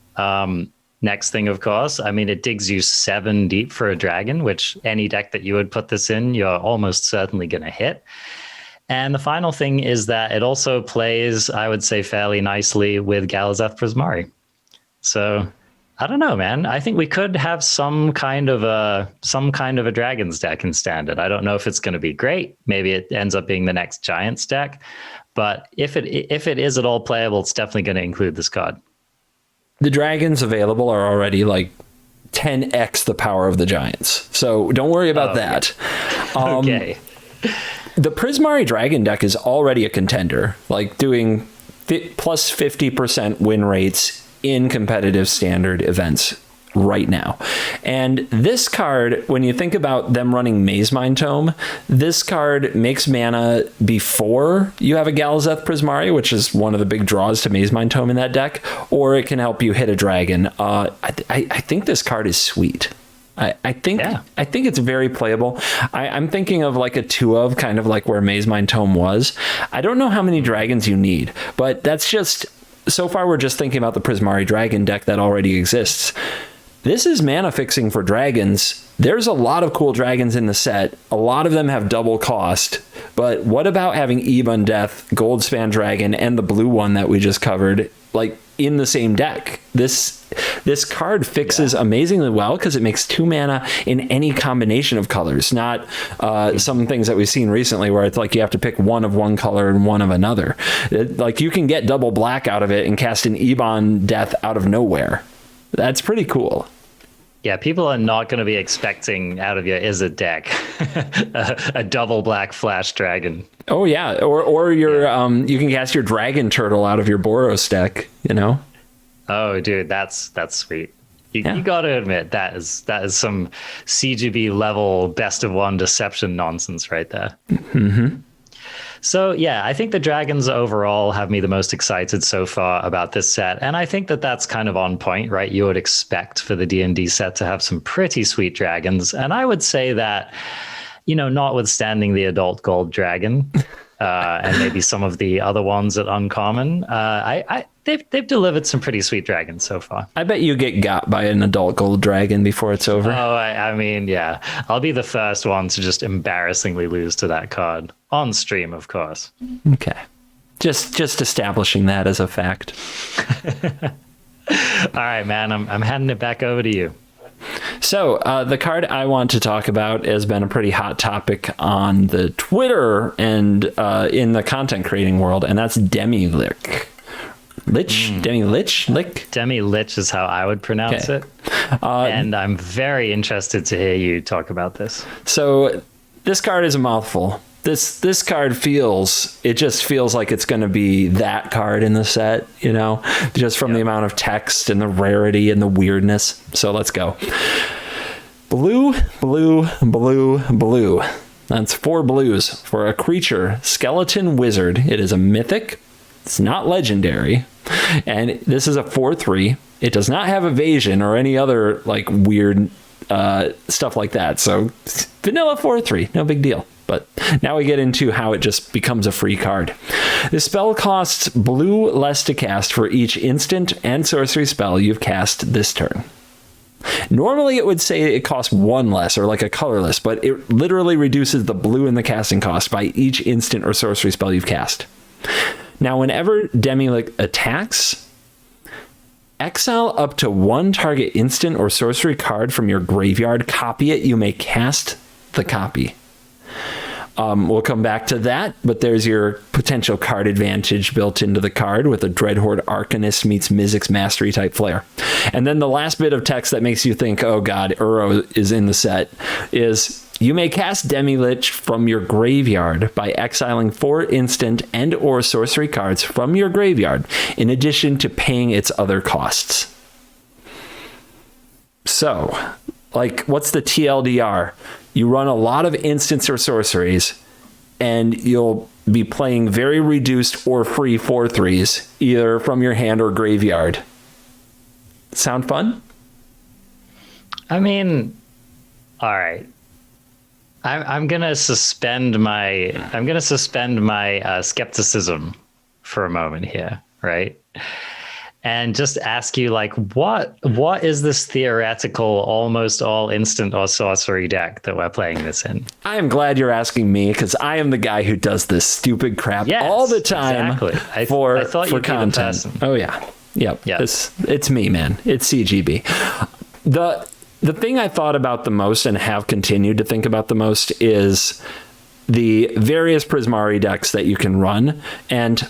Next thing, of course, I mean, it digs you 7 deep for a dragon, which any deck that you would put this in, you're almost certainly going to hit. And the final thing is that it also plays, I would say, fairly nicely with Galazeth Prismari. So I don't know, man. I think we could have some kind of a dragons deck in standard. I don't know if it's going to be great. Maybe it ends up being the next Giants deck. But if it is at all playable, it's definitely going to include this card. The dragons available are already like 10x the power of the Giants. So don't worry about that. Okay. The Prismari Dragon deck is already a contender, like doing plus 50% win rates in competitive standard events right now. And this card, when you think about them running Mazemind Tome, this card makes mana before you have a Galazeth Prismari, which is one of the big draws to Mazemind Tome in that deck, or it can help you hit a dragon. I think this card is sweet. I think it's very playable. I'm thinking of like a 2-of, kind of like where Mazemind Tome was. I don't know how many dragons you need, but that's just, so far we're just thinking about the Prismari Dragon deck that already exists. This is mana fixing for dragons. There's a lot of cool dragons in the set. A lot of them have double cost. But what about having Eve Undeath, Goldspan Dragon, and the blue one that we just covered, like in the same deck? This card fixes amazingly well because it makes 2 mana in any combination of colors, not some things that we've seen recently where it's like you have to pick one of one color and one of another. Like you can get double black out of it and cast an Ebon Death out of nowhere. That's pretty cool. Yeah, people are not going to be expecting out of your Izzet deck a double black flash dragon. Oh yeah, or your you can cast your dragon turtle out of your Boros deck. You know. Oh, dude, that's sweet. You got to admit that is some CGB level best of one deception nonsense right there. Mm-hmm. So yeah, I think the dragons overall have me the most excited so far about this set. And I think that that's kind of on point, right? You would expect for the D&D set to have some pretty sweet dragons. And I would say that, notwithstanding the adult gold dragon and maybe some of the other ones at Uncommon, they've delivered some pretty sweet dragons so far. I bet you get got by an adult gold dragon before it's over. Oh, I mean, yeah. I'll be the first one to just embarrassingly lose to that card. On stream, of course. Okay. Just establishing that as a fact. All right, man. I'm handing it back over to you. So the card I want to talk about has been a pretty hot topic on the Twitter and in the content creating world, and that's Demi-Lich. Demi-Lich is how I would pronounce it. And I'm very interested to hear you talk about this. So this card is a mouthful. This card feels like it's going to be that card in the set, just from the amount of text and the rarity and the weirdness. So let's go. Blue, blue, blue, blue. That's 4 blues for a creature, Skeleton Wizard. It is a mythic. It's not legendary. And this is a 4/3. It does not have evasion or any other like weird stuff like that. So vanilla 4/3, no big deal. But now we get into how it just becomes a free card. The spell costs blue less to cast for each instant and sorcery spell you've cast this turn. Normally it would say it costs 1 less or like a colorless, but it literally reduces the blue in the casting cost by each instant or sorcery spell you've cast. Now, whenever Demi-Lich attacks, exile up to 1 target instant or sorcery card from your graveyard, copy it, you may cast the copy. We'll come back to that, but there's your potential card advantage built into the card with a Dreadhorde Arcanist meets Mizzix Mastery type flair. And then the last bit of text that makes you think, oh god, Uro is in the set, is you may cast Demi-Lich from your graveyard by exiling 4 instant and or sorcery cards from your graveyard, in addition to paying its other costs. So, what's the TLDR? You run a lot of instants or sorceries, and you'll be playing very reduced or free 4/3s, either from your hand or graveyard. Sound fun? I mean, all right. I'm gonna suspend my skepticism for a moment here, right? And just ask you, what is this theoretical almost all instant or sorcery deck that we're playing this in? I am glad you're asking me, because I am the guy who does this stupid crap all the time. Exactly. I thought for content. Oh yeah, yep. It's me, man. It's CGB. The thing I thought about the most and have continued to think about the most is the various Prismari decks that you can run, and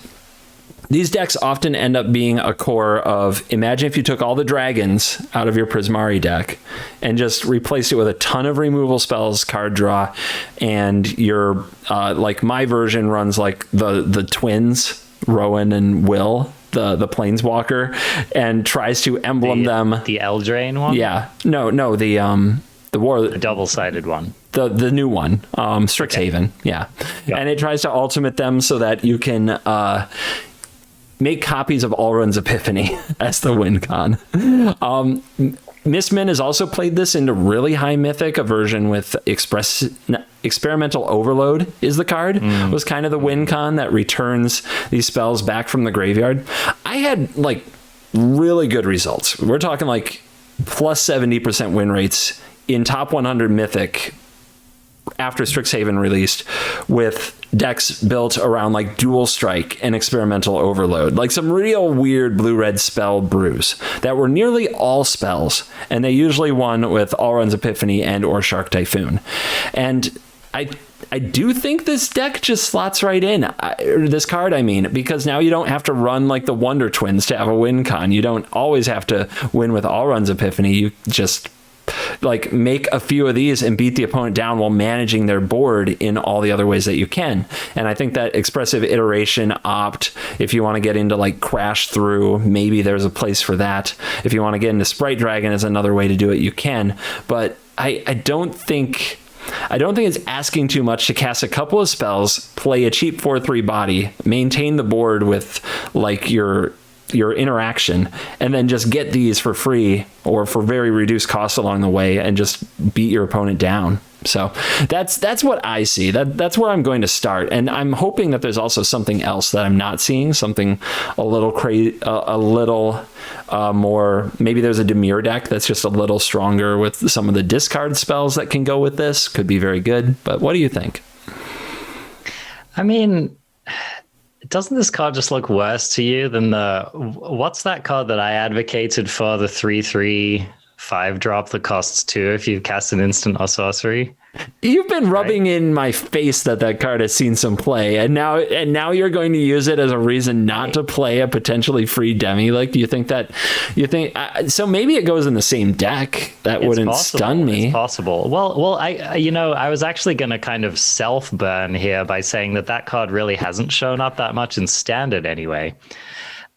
These decks often end up being a core of, imagine if you took all the dragons out of your Prismari deck and just replaced it with a ton of removal spells, card draw, and your, like my version runs like the twins, Rowan and Will, the Planeswalker, and tries to emblem them. The Eldraine one? Yeah. No, the double-sided one. The new one, Strixhaven. Okay. Yeah. And it tries to ultimate them so that you can make copies of Alrund's Epiphany as the win con. Mistman has also played this into really high mythic. A version with Experimental Overload is the card. Was kind of the win con that returns these spells back from the graveyard. I had like really good results. We're talking like plus 70% win rates in top 100 mythic after Strixhaven released, with decks built around like Dual Strike and Experimental Overload, like some real weird blue-red spell brews that were nearly all spells, and they usually won with Alrund's Epiphany and or Shark Typhoon. And I do think this deck just slots right in, this card, I mean, because now you don't have to run like the Wonder Twins to have a win con. You don't always have to win with Alrund's Epiphany. You just like make a few of these and beat the opponent down while managing their board in all the other ways that you can. And I think that Expressive Iteration opt, if you want to get into like Crash Through, maybe there's a place for that. If you want to get into Sprite Dragon is another way to do it, you can. But I don't think it's asking too much to cast a couple of spells, play a cheap 4/3 body, maintain the board with like your interaction, and then just get these for free or for very reduced cost along the way and just beat your opponent down. So that's what I see. That's where I'm going to start. And I'm hoping that there's also something else that I'm not seeing, something a little crazy, a little more. Maybe there's a Dimir deck that's just a little stronger with some of the discard spells that can go with this. Could be very good. But what do you think? I mean, doesn't this card just look worse to you than what's that card that I advocated for, the 3/3 5-drop that costs 2 if you cast an instant or sorcery? You've been rubbing in my face that card has seen some play, and now you're going to use it as a reason not to play a potentially free demi. Like, do you think so? Maybe it goes in the same deck. That wouldn't stun me. It's possible. Well, I was actually going to kind of self burn here by saying that card really hasn't shown up that much in Standard anyway.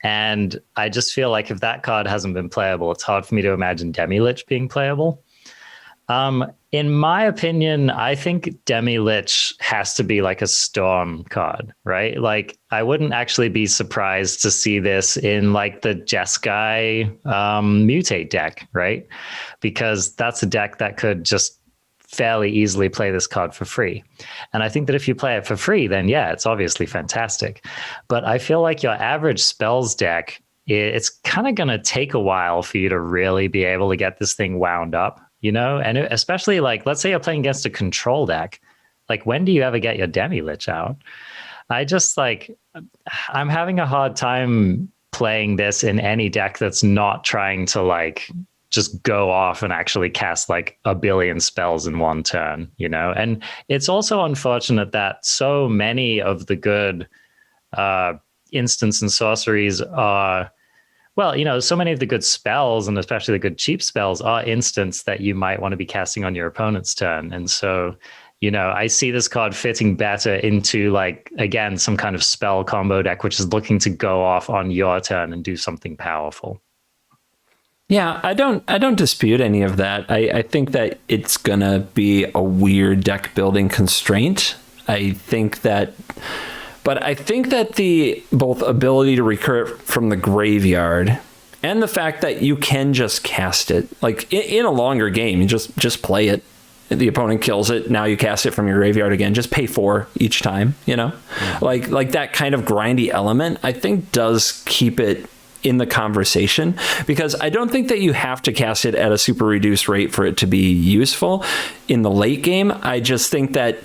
And I just feel like if that card hasn't been playable, it's hard for me to imagine Demi-Lich being playable. In my opinion, I think Demi-Lich has to be like a Storm card, right? Like, I wouldn't actually be surprised to see this in like the Jeskai Mutate deck, right? Because that's a deck that could just fairly easily play this card for free. And I think that if you play it for free, then yeah, it's obviously fantastic. But I feel like your average spells deck, it's kind of going to take a while for you to really be able to get this thing wound up, you know? And especially like, let's say you're playing against a control deck. Like, when do you ever get your Demi-Lich out? I'm having a hard time playing this in any deck that's not trying to like just go off and actually cast like a billion spells in one turn, you know? And it's also unfortunate that so many of the good instants and sorceries are, well, you know, so many of the good spells, and especially the good cheap spells, are instants that you might want to be casting on your opponent's turn. And so, you know, I see this card fitting better into like, again, some kind of spell combo deck, which is looking to go off on your turn and do something powerful. Yeah, I don't dispute any of that. I think that it's gonna be a weird deck building constraint. I think that the both ability to recur it from the graveyard and the fact that you can just cast it, like in a longer game, you just play it. The opponent kills it. Now you cast it from your graveyard again. Just pay 4 each time. You know, like that kind of grindy element, I think, does keep it in the conversation, because I don't think that you have to cast it at a super reduced rate for it to be useful in the late game. I just think that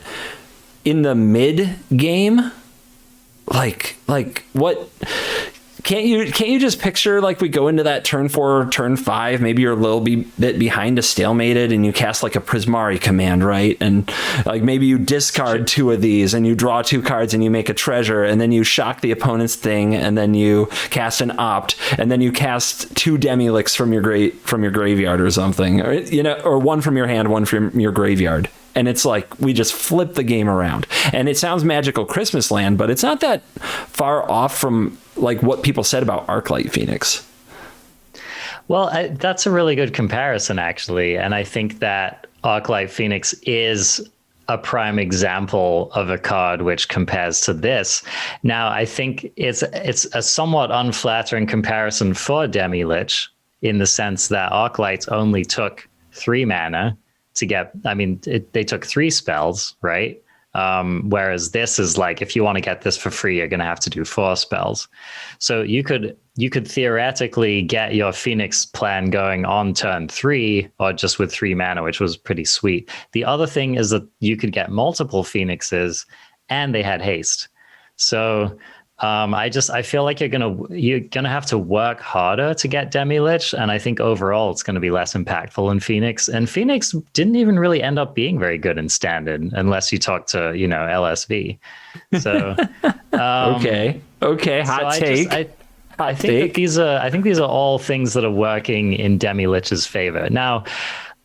in the mid game, like what Can't you just picture like we go into that turn 4, turn 5, maybe you're a little bit behind a stalemated and you cast like a Prismari command, right? And like maybe you discard 2 of these and you draw 2 cards and you make a treasure, and then you shock the opponent's thing, and then you cast an opt, and then you cast 2 Demilicks from your graveyard or something, or or 1 from your hand, 1 from your graveyard. And it's like we just flip the game around. And it sounds magical Christmas land, but it's not that far off from like what people said about Arclight Phoenix. Well, that's a really good comparison, actually. And I think that Arclight Phoenix is a prime example of a card which compares to this. Now, I think it's a somewhat unflattering comparison for Demi-Lich in the sense that Arclight only took 3 mana to get, they took 3 spells, right? Whereas this is like, if you want to get this for free, you're going to have to do 4 spells. So you could theoretically get your Phoenix plan going on turn 3, or just with 3 mana, which was pretty sweet. The other thing is that you could get multiple Phoenixes, and they had haste. So I feel like you're gonna have to work harder to get Demi-Lich, and I think overall it's gonna be less impactful in Phoenix. And Phoenix didn't even really end up being very good in Standard, unless you talk to LSV. So okay, hot take. I think these are all things that are working in Demi-Lich's favor. Now,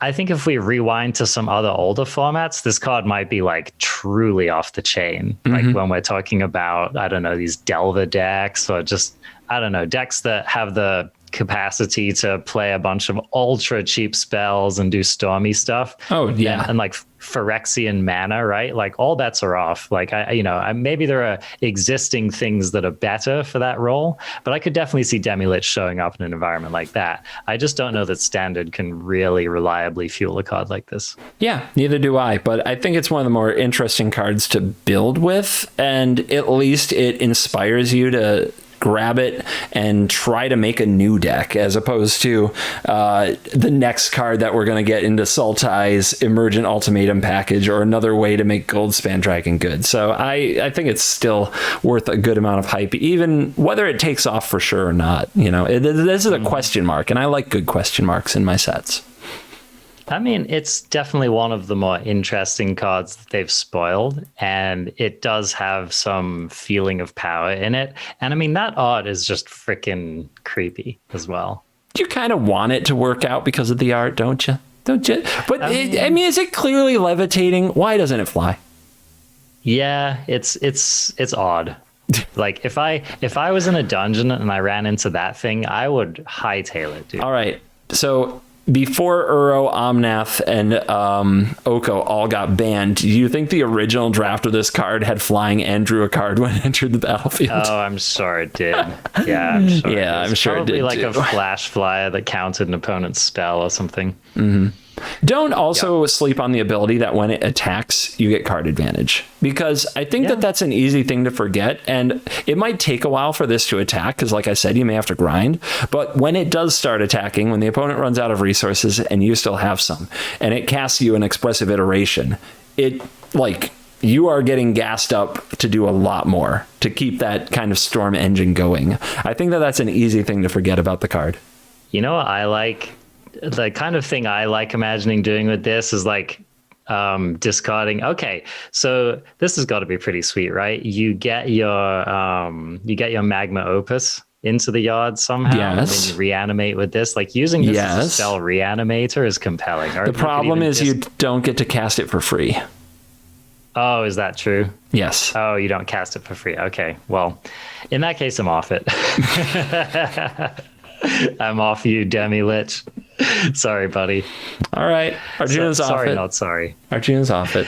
I think if we rewind to some other older formats, this card might be like truly off the chain. Like when we're talking about, I don't know, these Delver decks, or just, I don't know, decks that have the capacity to play a bunch of ultra cheap spells and do stormy stuff. Oh yeah. And like Phyrexian mana, right? Like all bets are off. Like maybe there are existing things that are better for that role, but I could definitely see Demi-Lich showing up in an environment like that. I just don't know that Standard can really reliably fuel a card like this. Yeah, neither do I, but I think it's one of the more interesting cards to build with, and at least it inspires you to grab it and try to make a new deck, as opposed to the next card that we're going to get into Sultai's Emergent Ultimatum package, or another way to make Goldspan Dragon good. So I think it's still worth a good amount of hype, even whether it takes off for sure or not. This is a question mark, and I like good question marks in my sets. I mean, it's definitely one of the more interesting cards that they've spoiled, and it does have some feeling of power in it. And I mean, that art is just freaking creepy as well. You kind of want it to work out because of the art, don't you? But is it clearly levitating? Why doesn't it fly? Yeah, it's odd. Like if I was in a dungeon and I ran into that thing, I would hightail it, dude. All right, so before Uro, Omnath, and Oko all got banned, do you think the original draft of this card had flying and drew a card when it entered the battlefield? Oh, I'm sure it did. Yeah, I'm sure. I'm sure it did. Probably like a flash flyer that counted an opponent's spell or something. Mm-hmm. Don't also sleep on the ability that when it attacks, you get card advantage, because I think that's an easy thing to forget, and it might take a while for this to attack, because like I said, you may have to grind, but when it does start attacking, when the opponent runs out of resources and you still have some, and it casts you an expressive iteration, you are getting gassed up to do a lot more to keep that kind of storm engine going. I think that's an easy thing to forget about the card. You know what I like? The kind of thing I like imagining doing with this is like discarding. Okay, so this has got to be pretty sweet, right? You get your magma opus into the yard somehow, and then you reanimate with this. Like using this as a spell reanimator is compelling. The problem is you don't get to cast it for free. Oh, is that true? Yes. Oh, you don't cast it for free. Okay, well, in that case, I'm off it. I'm off you, Demi-Lich. Sorry, buddy. All right. Arjuna's off sorry, it. Not sorry. Arjuna's off it.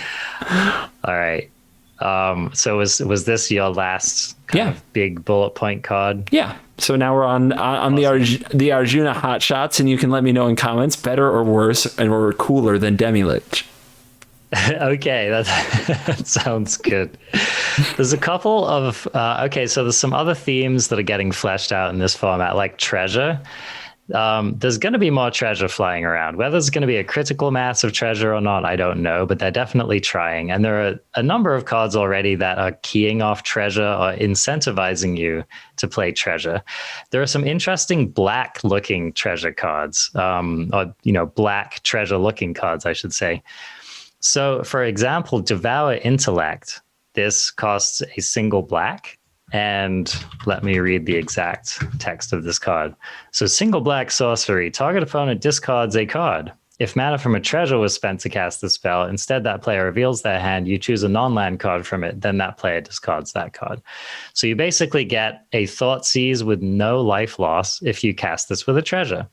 All right. So was this your last kind of big bullet point card? Yeah. So now we're on awesome. the Arjuna hot shots, and you can let me know in comments, better or worse, or cooler than Demi-Lich. Okay, that sounds good. There's a couple of so there's some other themes that are getting fleshed out in this format, like treasure. there's going to be more treasure flying around. Whether it's going to be a critical mass of treasure or not, I don't know, but they're definitely trying. And there are a number of cards already that are keying off treasure or incentivizing you to play treasure. There are some interesting black-looking treasure cards, or black treasure-looking cards, I should say. So, for example, Devour Intellect. This costs a single black. And let me read the exact text of this card. So single black sorcery. Target opponent discards a card. If mana from a treasure was spent to cast the spell, instead that player reveals their hand, you choose a non-land card from it, then that player discards that card. So you basically get a Thoughtseize with no life loss if you cast this with a treasure.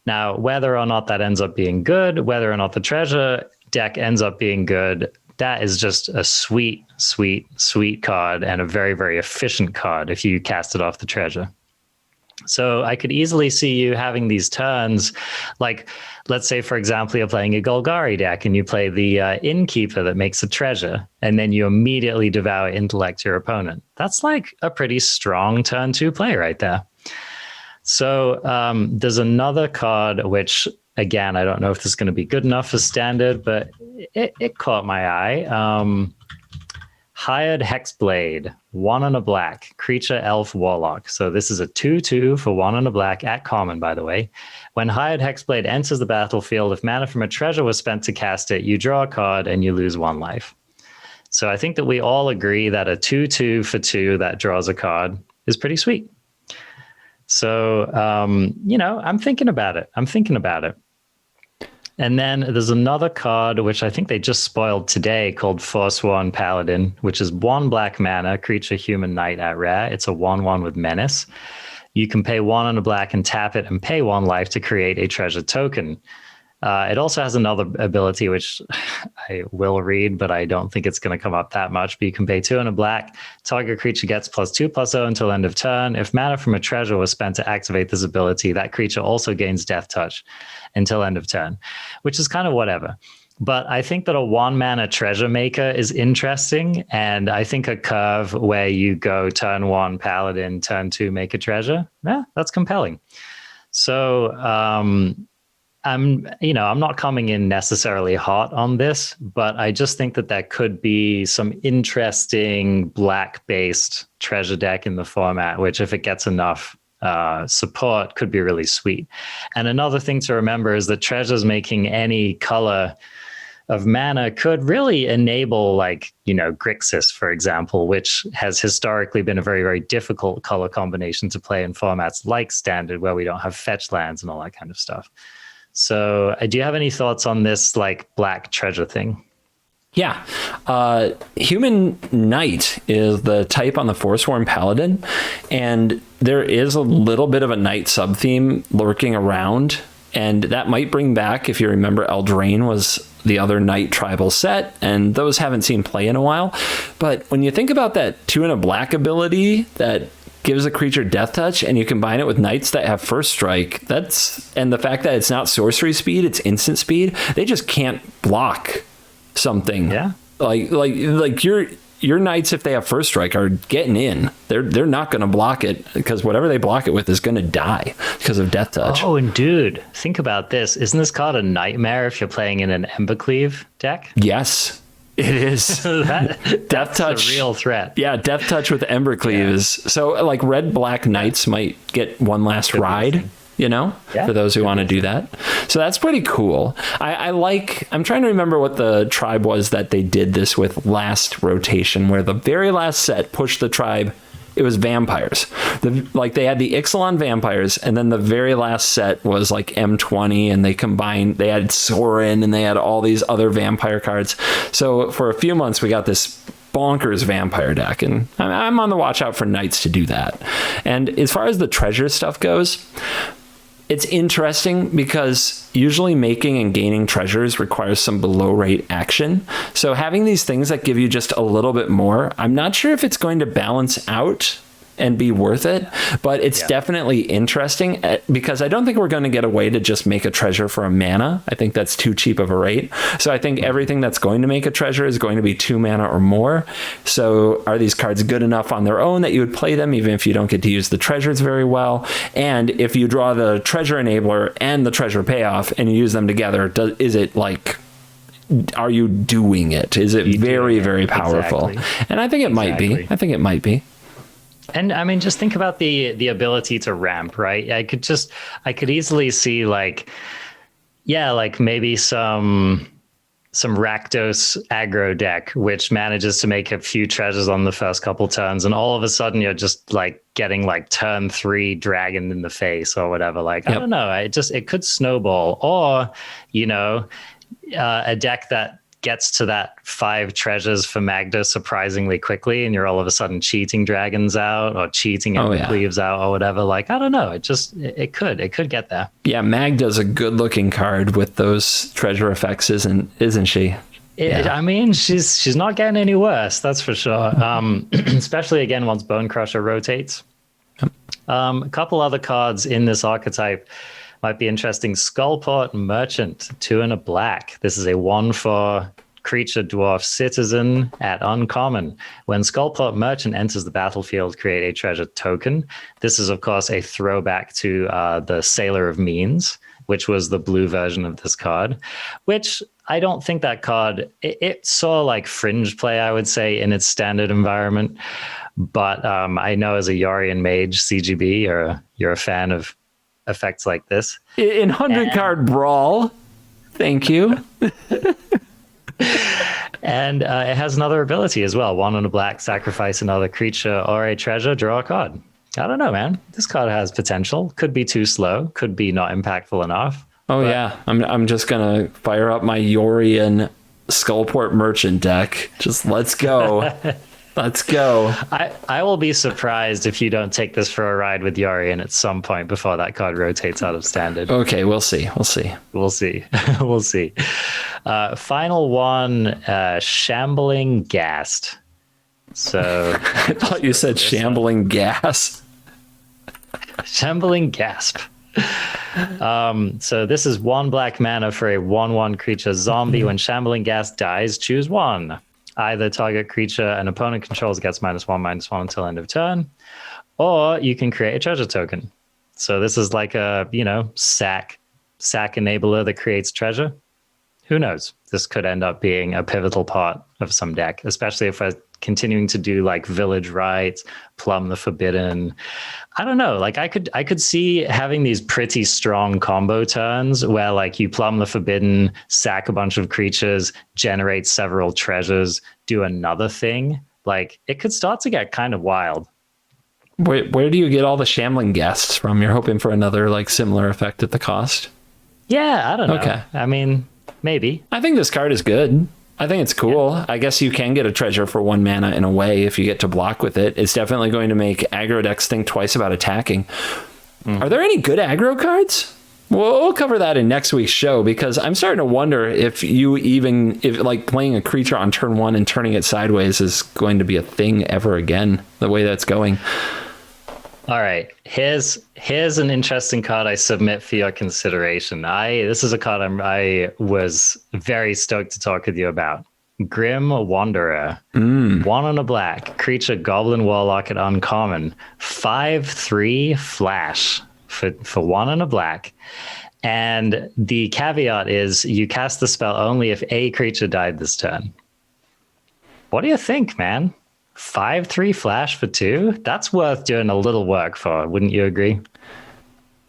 Now, whether or not that ends up being good, whether or not the treasure deck ends up being good, that is just a sweet, sweet, sweet card and a very, very efficient card if you cast it off the treasure. So I could easily see you having these turns, like, let's say, for example, you're playing a Golgari deck and you play the Innkeeper that makes a treasure, and then you immediately Devour Intellect your opponent. That's like a pretty strong turn 2 play right there. So there's another card which, again, I don't know if this is going to be good enough for standard, but it caught my eye. Hired Hex Blade, 1 and a black, creature, elf, warlock. So this is a 2/2 for 1 and a black at common, by the way. When Hired Hex Blade enters the battlefield, if mana from a treasure was spent to cast it, you draw a card and you lose 1 life. So I think that we all agree that a 2/2 for 2 that draws a card is pretty sweet. So, I'm thinking about it. And then there's another card, which I think they just spoiled today, called Forsworn Paladin, which is 1 black mana, creature, human, knight at rare. It's a 1/1 with menace. You can pay 1 and a black and tap it and pay 1 life to create a treasure token. It also has another ability, which I will read, but I don't think it's going to come up that much. But you can pay 2 and a black. Target creature gets +2/+0 until end of turn. If mana from a treasure was spent to activate this ability, that creature also gains Death Touch until end of turn, which is kind of whatever. But I think that a 1 mana treasure maker is interesting. And I think a curve where you go turn 1 Paladin, turn 2 make a treasure, that's compelling. So, I'm not coming in necessarily hot on this, but I just think that there could be some interesting black-based treasure deck in the format, which if it gets enough support could be really sweet. And another thing to remember is that treasures making any color of mana could really enable, Grixis, for example, which has historically been a very, very difficult color combination to play in formats like Standard, where we don't have fetch lands and all that kind of stuff. So do you have any thoughts on this black treasure thing? Yeah. Human Knight is the type on the Forsworn Paladin, and there is a little bit of a Knight sub-theme lurking around, and that might bring back, if you remember, Eldraine was the other Knight tribal set, and those haven't seen play in a while. But when you think about that 2 and a black ability that gives a creature Death Touch, and you combine it with Knights that have First Strike, and the fact that it's not sorcery speed, it's instant speed, they just can't block something. Yeah. Like your Knights, if they have First Strike, are getting in. They're not going to block it, because whatever they block it with is going to die because of Death Touch. Oh, and dude, think about this. Isn't this called a nightmare if you're playing in an Embercleave deck? Yes. It is. Death Touch, a real threat. Yeah, Death Touch with Embercleave is so red black Knights might get one last ride, for those who want to do that. So that's pretty cool. I'm trying to remember what the tribe was that they did this with last rotation, where the very last set pushed the tribe. It was vampires. They had the Ixalan vampires, and then the very last set was M20, and they had Sorin, and they had all these other vampire cards. So for a few months, we got this bonkers vampire deck, and I'm on the watch out for Knights to do that. And as far as the treasure stuff goes, it's interesting because usually making and gaining treasures requires some below rate action. So having these things that give you just a little bit more, I'm not sure if it's going to balance out and be worth it, but it's definitely interesting because I don't think we're going to get away to just make a treasure for a mana. I think that's too cheap of a rate. So I think everything that's going to make a treasure is going to be 2 mana or more. So are these cards good enough on their own that you would play them even if you don't get to use the treasures very well? And if you draw the treasure enabler and the treasure payoff and you use them together, is it like, are you doing it? Is it very, very powerful? Exactly. And I think it might be. I think it might be. And I mean, just think about the ability to ramp, right? I could easily see like maybe some Rakdos aggro deck, which manages to make a few treasures on the first couple turns. And all of a sudden you're just like getting like turn 3 dragon in the face or whatever. Like, I don't know. It could snowball, or, a deck that gets to that 5 treasures for Magda surprisingly quickly, and you're all of a sudden cheating dragons out or cheating leaves out or whatever. Like, I don't know. It could get there. Yeah, Magda's a good looking card with those treasure effects, isn't she? I mean, she's not getting any worse, that's for sure. Especially again once Bone Crusher rotates. A couple other cards in this archetype might be interesting. Skullport Merchant, 2 and a black. This is a 1/4 creature dwarf citizen at uncommon. When Skullport Merchant enters the battlefield, create a treasure token. This is, of course, a throwback to the Sailor of Means, which was the blue version of this card, which I don't think that card, it saw like fringe play, I would say, in its standard environment. But I know as a Yorion Mage CGB, you're a fan of effects like this. In 100-card Brawl, thank you. And it has another ability as well. 1 and a black, sacrifice another creature or a treasure, draw a card. I don't know, man. This card has potential. Could be too slow. Could be not impactful enough. Oh, yeah. I'm just going to fire up my Yorion Skullport Merchant deck. Just let's go. Let's go. I will be surprised if you don't take this for a ride with Yorion at some point before that card rotates out of standard. Okay, we'll see. We'll see. Final one, Shambling Gast. So I thought you said Shambling Gas. Shambling Gasp. So this is 1 black mana for a 1/1 creature zombie. When Shambling Gast dies, choose 1. Either target creature an opponent controls gets -1/-1 until end of turn, or you can create a treasure token. So this is like a, sack enabler that creates treasure. Who knows? This could end up being a pivotal part of some deck, especially if we're continuing to do like Village Rites, Plumb the Forbidden. I don't know. Like I could see having these pretty strong combo turns where like you Plumb the Forbidden, sack a bunch of creatures, generate several treasures, do another thing. Like it could start to get kind of wild. Where do you get all the Shambling Gasts from? You're hoping for another like similar effect at the cost? Yeah, I don't know. Okay. I mean, maybe. I think this card is good. I think it's cool. Yeah. I guess you can get a treasure for 1 mana in a way if you get to block with it. It's definitely going to make aggro decks think twice about attacking. Are there any good aggro cards? We'll cover that in next week's show, because I'm starting to wonder if like playing a creature on turn 1 and turning it sideways is going to be a thing ever again, the way that's going. All right, here's an interesting card I submit for your consideration. This is a card I was very stoked to talk with you about. Grim Wanderer, 1 and a black, creature Goblin Warlock at uncommon, 5/3 flash for 1 and a black. And the caveat is you cast the spell only if a creature died this turn. What do you think, man? 5/3 flash for 2? That's worth doing a little work for, wouldn't you agree?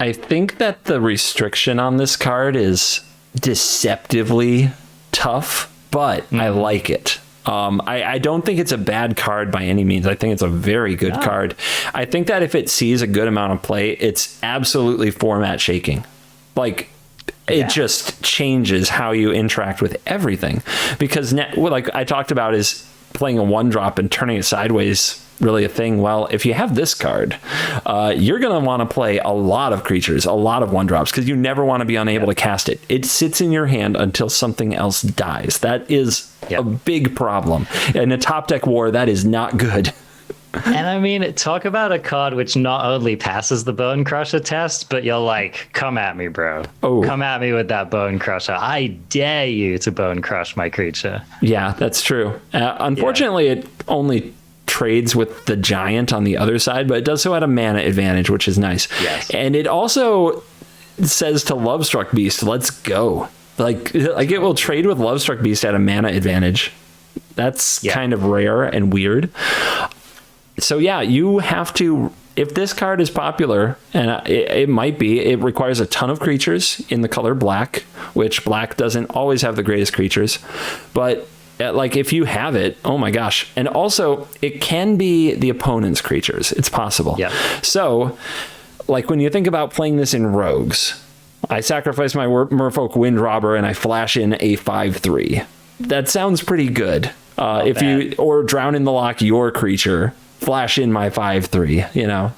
I think that the restriction on this card is deceptively tough, but I like it. I don't think it's a bad card by any means. I think it's a very good card. I think that if it sees a good amount of play, it's absolutely format shaking. Like, it just changes how you interact with everything. Because, like I talked about, is playing a 1-drop and turning it sideways really a thing? Well, if you have this card, you're going to want to play a lot of creatures, a lot of 1-drops, because you never want to be unable to cast it. It sits in your hand until something else dies. That is a big problem. In a top deck war, that is not good. And I mean, talk about a card which not only passes the Bone Crusher test, but you're like, come at me, bro. Oh. Come at me with that Bone Crusher. I dare you to Bone Crush my creature. Yeah, that's true. Unfortunately, it only trades with the giant on the other side, but it does so at a mana advantage, which is nice. Yes. And it also says to Lovestruck Beast, let's go. Like it will trade with Lovestruck Beast at a mana advantage. That's kind of rare and weird. So yeah, you have to, if this card is popular, and it might be, it requires a ton of creatures in the color black, which black doesn't always have the greatest creatures, but like if you have it, oh my gosh. And also it can be the opponent's creatures. It's possible. Yeah. So like when you think about playing this in rogues, I sacrifice my Merfolk Windrobber and I flash in a 5/3. That sounds pretty good. If bad. You or drown in the lock your creature, flash in my 5/3. You know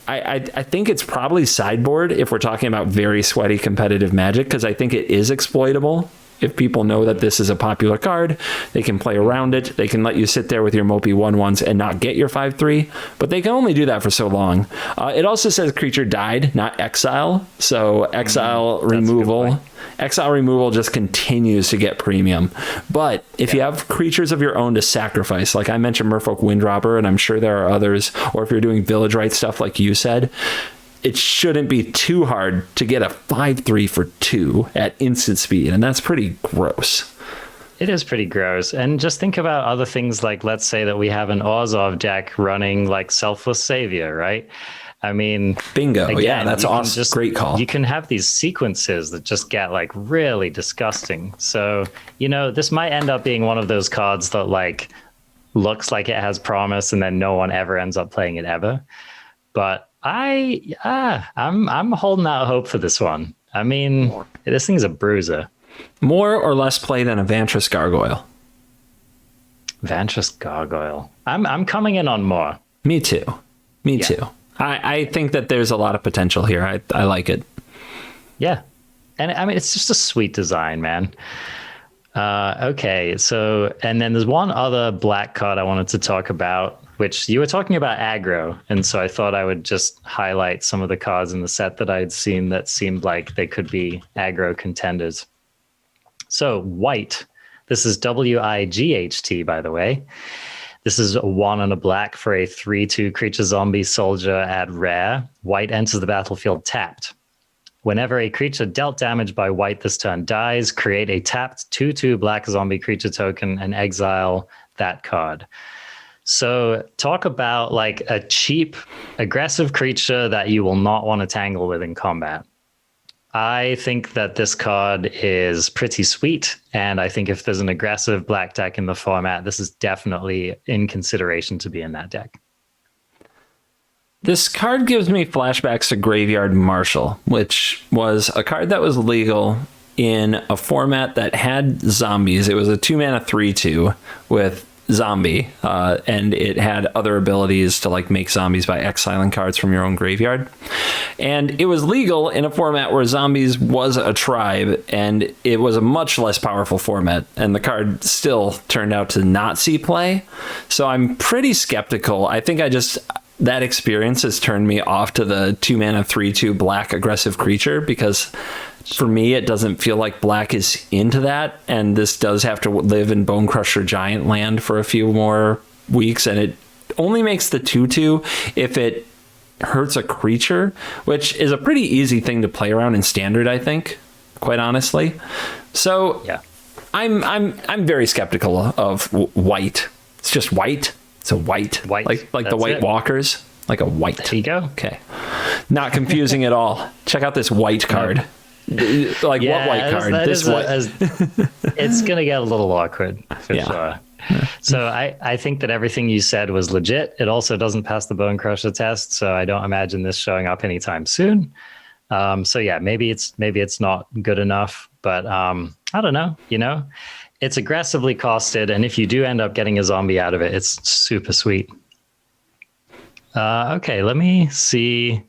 I think it's probably sideboard if we're talking about very sweaty competitive Magic, because I think it is exploitable. If people know that this is a popular card, they can play around it. They can let you sit there with your mopey 1/1s and not get your 5/3, but they can only do that for so long. It also says creature died, not exile. So exile removal. Exile removal just continues to get premium. But if you have creatures of your own to sacrifice, like I mentioned Merfolk Windrobber, and I'm sure there are others, or if you're doing Village Right stuff like you said, it shouldn't be too hard to get a 5/3 for 2 at instant speed, and that's pretty gross. It is pretty gross. And just think about other things like, let's say that we have an Orzhov deck running like Selfless Savior, right? I mean, bingo. Again, yeah, that's awesome. Great call. You can have these sequences that just get like really disgusting. So, this might end up being one of those cards that like looks like it has promise and then no one ever ends up playing it ever. But I'm holding out hope for this one. I mean, this thing's a bruiser. More or less play than a Vantress Gargoyle? Vantress Gargoyle. I'm coming in on more. Me too. I think that there's a lot of potential here. I like it. Yeah. And I mean, it's just a sweet design, man. Okay. So, and then there's one other black card I wanted to talk about, which you were talking about aggro. And so I thought I would just highlight some of the cards in the set that I'd seen that seemed like they could be aggro contenders. So white, this is WIGHT, by the way. This is a 1 and a black for a 3/2 creature zombie soldier at rare. White enters the battlefield tapped. Whenever a creature dealt damage by white this turn dies, create a tapped 2/2 black zombie creature token and exile that card. So talk about like a cheap, aggressive creature that you will not want to tangle with in combat. I think that this card is pretty sweet, and I think if there's an aggressive black deck in the format, this is definitely in consideration to be in that deck. This card gives me flashbacks to Graveyard Marshal, which was a card that was legal in a format that had zombies. It was a 2-mana 3/2 with zombie, and it had other abilities to like make zombies by exiling cards from your own graveyard. And it was legal in a format where zombies was a tribe, and it was a much less powerful format, and the card still turned out to not see play. So I'm pretty skeptical. I think that experience has turned me off to the 2-mana 3/2 black aggressive creature, because for me, it doesn't feel like black is into that, and this does have to live in Bone Crusher Giant land for a few more weeks, and it only makes the 2/2 if it hurts a creature, which is a pretty easy thing to play around in Standard, I think, quite honestly. So yeah, I'm very skeptical of white. It's just white. It's a white. Like the White Walkers, like a white. There you go. Okay, not confusing at all. Check out this white card. Like, what white card? This white. It's gonna get a little awkward for sure. So I think that everything you said was legit. It also doesn't pass the Bone Crusher test, so I don't imagine this showing up anytime soon. So yeah, maybe it's not good enough, but I don't know. It's aggressively costed, and if you do end up getting a zombie out of it, it's super sweet. Okay, let me see.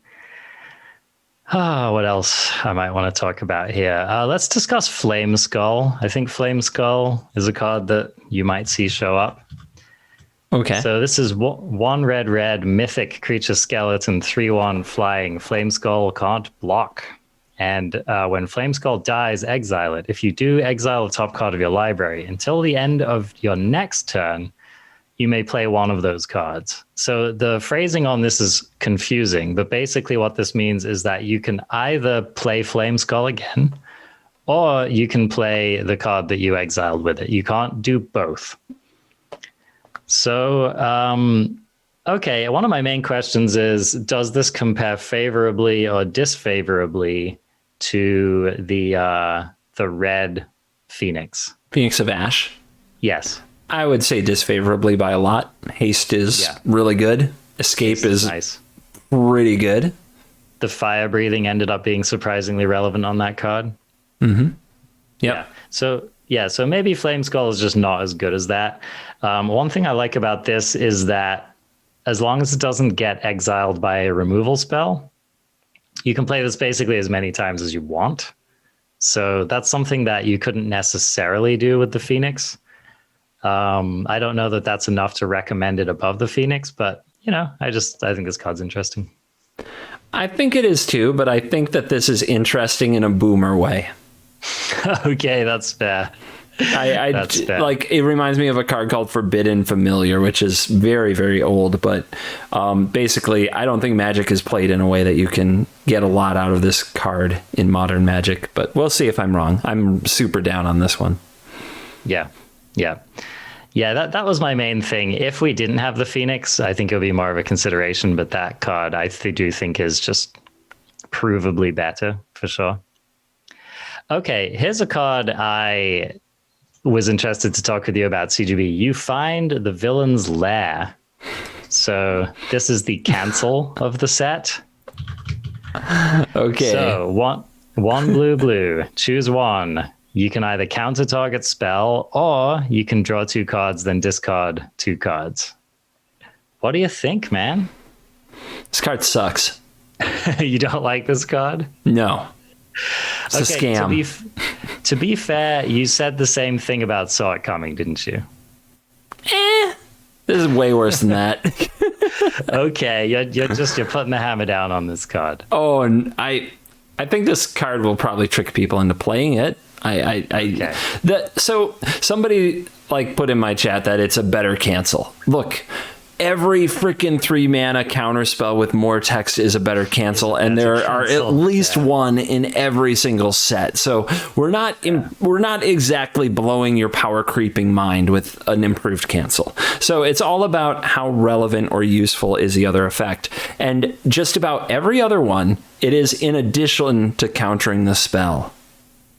What else I might want to talk about here? Let's discuss Flame Skull. I think Flame Skull is a card that you might see show up. Okay. So this is one red mythic creature skeleton, 3/1 flying. Flameskull can't block. And when Flameskull dies, exile it. If you do, exile the top card of your library. Until the end of your next turn, you may play one of those cards. So the phrasing on this is confusing, but basically what this means is that you can either play Flameskull again, or you can play the card that you exiled with it. You can't do both. So, okay, one of my main questions is, does this compare favorably or disfavorably to the red Phoenix? Phoenix of Ash. Yes. I would say disfavorably by a lot. Haste is really good. Escape is nice. Pretty good. The fire breathing ended up being surprisingly relevant on that card. Mm-hmm. Yep. Yeah. So maybe Flameskull is just not as good as that. One thing I like about this is that as long as it doesn't get exiled by a removal spell, you can play this basically as many times as you want. So that's something that you couldn't necessarily do with the Phoenix. I don't know that that's enough to recommend it above the Phoenix, but I think this card's interesting. I think it is too, but I think that this is interesting in a boomer way. Okay, that's fair. That's fair. Like, it reminds me of a card called Forbidden Familiar, which is very, very old, but basically I don't think Magic is played in a way that you can get a lot out of this card in modern Magic, but we'll see if I'm wrong. I'm super down on this one. Yeah, that was my main thing. If we didn't have the Phoenix, I think it would be more of a consideration, but that card I do think is just provably better for sure. Okay, here's a card I was interested to talk with you about, CGB. You find the villain's lair. So this is the cancel of the set. Okay. So one blue, choose one. You can either counter target spell, or you can draw 2 cards, then discard 2 cards. What do you think, man? This card sucks. You don't like this card? No. It's a scam. To be fair, you said the same thing about Saw It Coming, didn't you? This is way worse than that. Okay, you're putting the hammer down on this card. Oh, and I think this card will probably trick people into playing it. Okay. So somebody put in my chat that it's a better cancel. Look, every freaking 3-mana counterspell with more text is a better cancel, and there are at least one in every single set. So we're not exactly blowing your power creeping mind with an improved cancel. So it's all about how relevant or useful is the other effect. And just about every other one, it is in addition to countering the spell.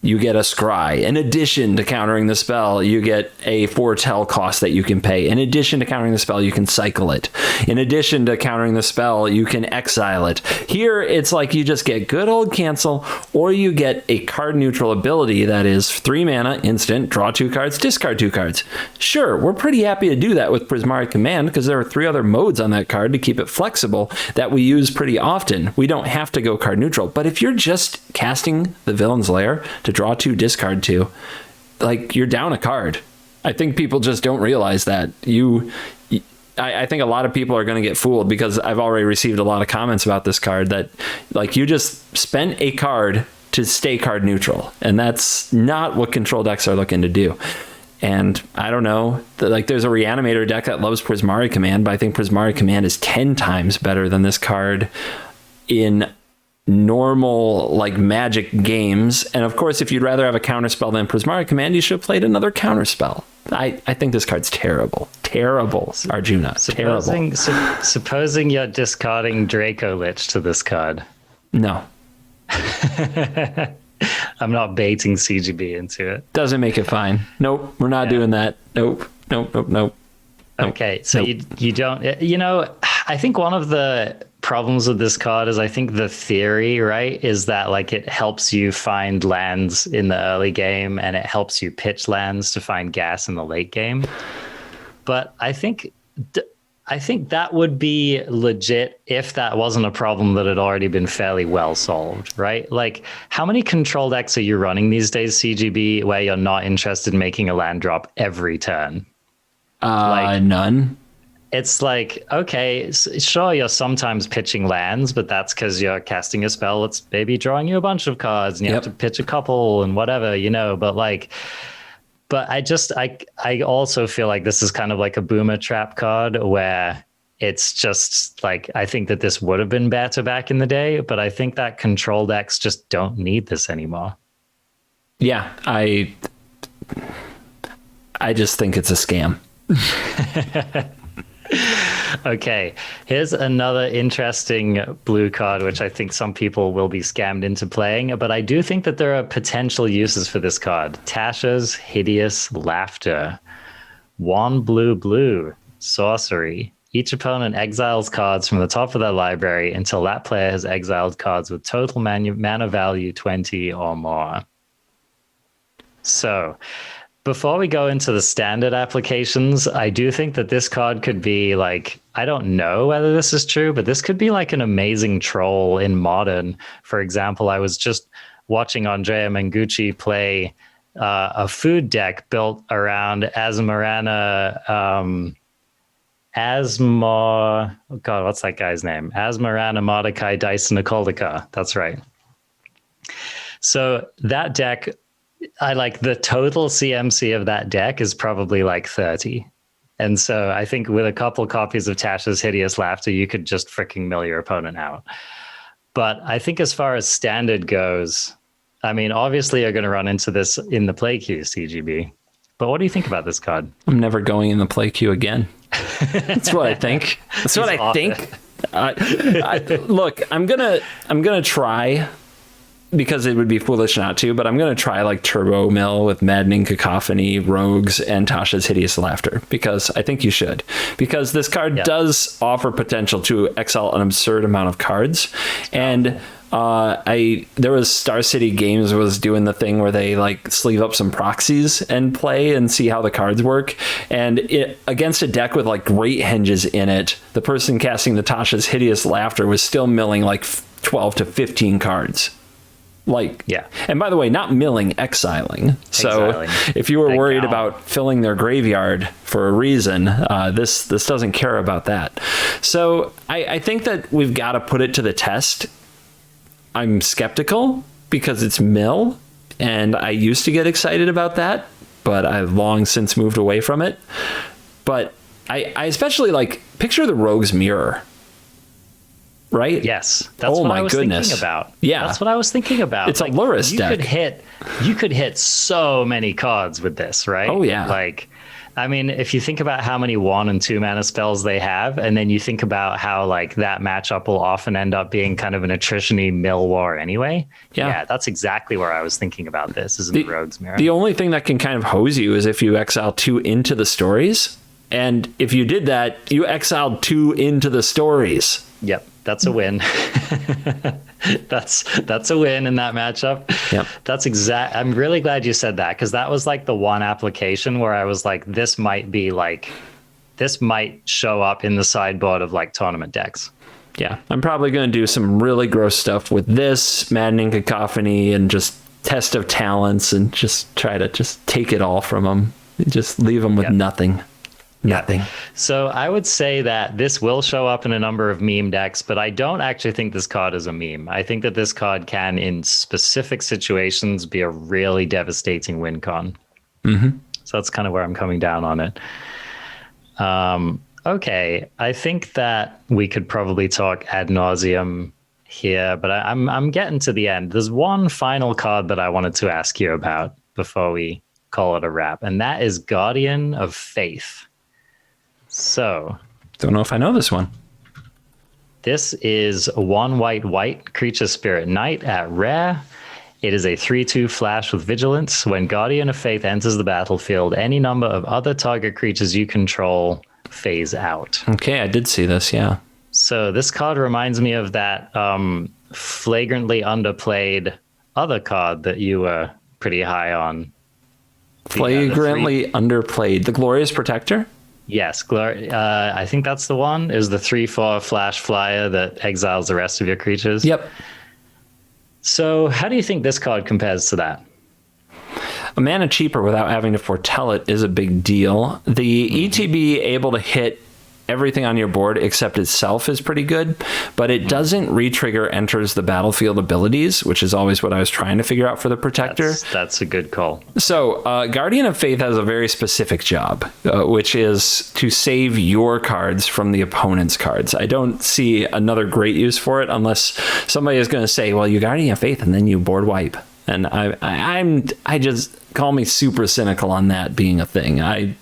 You get a scry. In addition to countering the spell, you get a foretell cost that you can pay. In addition to countering the spell, you can cycle it. In addition to countering the spell, you can exile it. Here, it's like you just get good old cancel, or you get a card neutral ability that is 3 mana, instant, draw 2 cards, discard 2 cards. Sure, we're pretty happy to do that with Prismari Command because there are 3 other modes on that card to keep it flexible that we use pretty often. We don't have to go card neutral. But if you're just casting the Villain's Lair to draw 2, discard 2, you're down a card. I think people just don't realize that. I think a lot of people are going to get fooled because I've already received a lot of comments about this card that you just spent a card to stay card neutral, and that's not what control decks are looking to do. And I don't know, there's a Reanimator deck that loves Prismari Command, but I think Prismari Command is 10 times better than this card in normal Magic games. And of course, if you'd rather have a counterspell than Prismari Command, you should have played another counterspell. I think this card's terrible. Terrible, Arjuna. Terrible. Supposing you're discarding Draco Lich to this card. No. I'm not baiting CGB into it. Doesn't make it fine. Nope, we're not doing that. Nope. Okay, so you don't... I think one of the problems with this card is I think the theory, right, is that it helps you find lands in the early game and it helps you pitch lands to find gas in the late game. But I think that would be legit if that wasn't a problem that had already been fairly well solved, right? How many control decks are you running these days, CGB, where you're not interested in making a land drop every turn? None. it's like, okay, sure, you're sometimes pitching lands, but that's because you're casting a spell that's maybe drawing you a bunch of cards and you have to pitch a couple and whatever, but I also feel like this is kind of like a boomer trap card where it's just like, I think that this would have been better back in the day, but I think that control decks just don't need this anymore. Yeah, I just think it's a scam. Okay, here's another interesting blue card, which I think some people will be scammed into playing, but I do think that there are potential uses for this card. Tasha's Hideous Laughter. 1 blue, sorcery. Each opponent exiles cards from the top of their library until that player has exiled cards with total mana value 20 or more. So, before we go into the standard applications, I do think that this card could be like, I don't know whether this is true, but this could be like an amazing troll in Modern. For example, I was just watching Andrea Mengucci play a food deck built around Asmarana, what's that guy's name? Asmarana Mordecai Dyson Nikolika. That's right. So that deck, I like the total CMC of that deck is probably like 30. And so I think with a couple copies of Tasha's Hideous Laughter, you could just freaking mill your opponent out. But I think as far as standard goes, I mean, obviously you're going to run into this in the play queue, CGB. But what do you think about this card? I'm never going in the play queue again. That's what I think. That's what I think. Look, I'm gonna try, because it would be foolish not to, but I'm going to try like Turbo Mill with Maddening Cacophony, Rogues, and Tasha's Hideous Laughter, because I think you should. Because this card does offer potential to exile an absurd amount of cards. And there was Star City Games was doing the thing where they like sleeve up some proxies and play and see how the cards work. And against a deck with like great henges in it, the person casting the Tasha's Hideous Laughter was still milling like 12 to 15 cards. And by the way, not milling, exiling. So if you were worried about filling their graveyard for a reason, this doesn't care about that. So I think that we've got to put it to the test. I'm skeptical because it's mill, and I used to get excited about that, but I've long since moved away from it. But I especially like picture the Rogue's Mirror. Right? Yes. That's what I was thinking about. Yeah. That's what I was thinking about. It's like, a Luris deck. You could hit so many cards with this, right? Oh, yeah. Like, I mean, if you think about how many 1 and 2 mana spells they have, and then you think about how like that matchup will often end up being kind of an attrition-y mill war anyway. Yeah, that's exactly where I was thinking about this, is in the Rogue's Mirror. The only thing that can kind of hose you is if you exile 2 into the stories. And if you did that, you exiled 2 into the stories. Yep. That's a win. That's a win in that matchup. Yep. I'm really glad you said that, because that was like the one application where I was like, this might show up in the sideboard of like tournament decks. Yeah. I'm probably going to do some really gross stuff with this, Maddening Cacophony, and just Test of Talents, and just try to just take it all from them. Just leave them with nothing. Nothing. So I would say that this will show up in a number of meme decks, but I don't actually think this card is a meme. I think that this card can, in specific situations, be a really devastating win con. Mm-hmm. So that's kind of where I'm coming down on it. Okay, I think that we could probably talk ad nauseum here, but I'm getting to the end. There's one final card that I wanted to ask you about before we call it a wrap, and that is Guardian of Faith. So, don't know if I know this one. This is a 1 white creature spirit knight at rare. It is a 3/2 flash with vigilance. When Guardian of Faith enters the battlefield, any number of other target creatures you control phase out. Okay, I did see this, yeah. So this card reminds me of that flagrantly underplayed other card that you were pretty high on. Flagrantly underplayed. The Glorious Protector? Yes, I think that's the one. Is the 3/4 flash flyer that exiles the rest of your creatures. Yep. So how do you think this card compares to that? A mana cheaper without having to foretell it is a big deal. The ETB able to hit everything on your board except itself is pretty good, but it doesn't re-trigger enters the battlefield abilities, which is always what I was trying to figure out for the Protector. That's a good call. So Guardian of Faith has a very specific job, which is to save your cards from the opponent's cards. I don't see another great use for it unless somebody is going to say, well, you Guardian of Faith and then you board wipe. And I just call me super cynical on that being a thing. I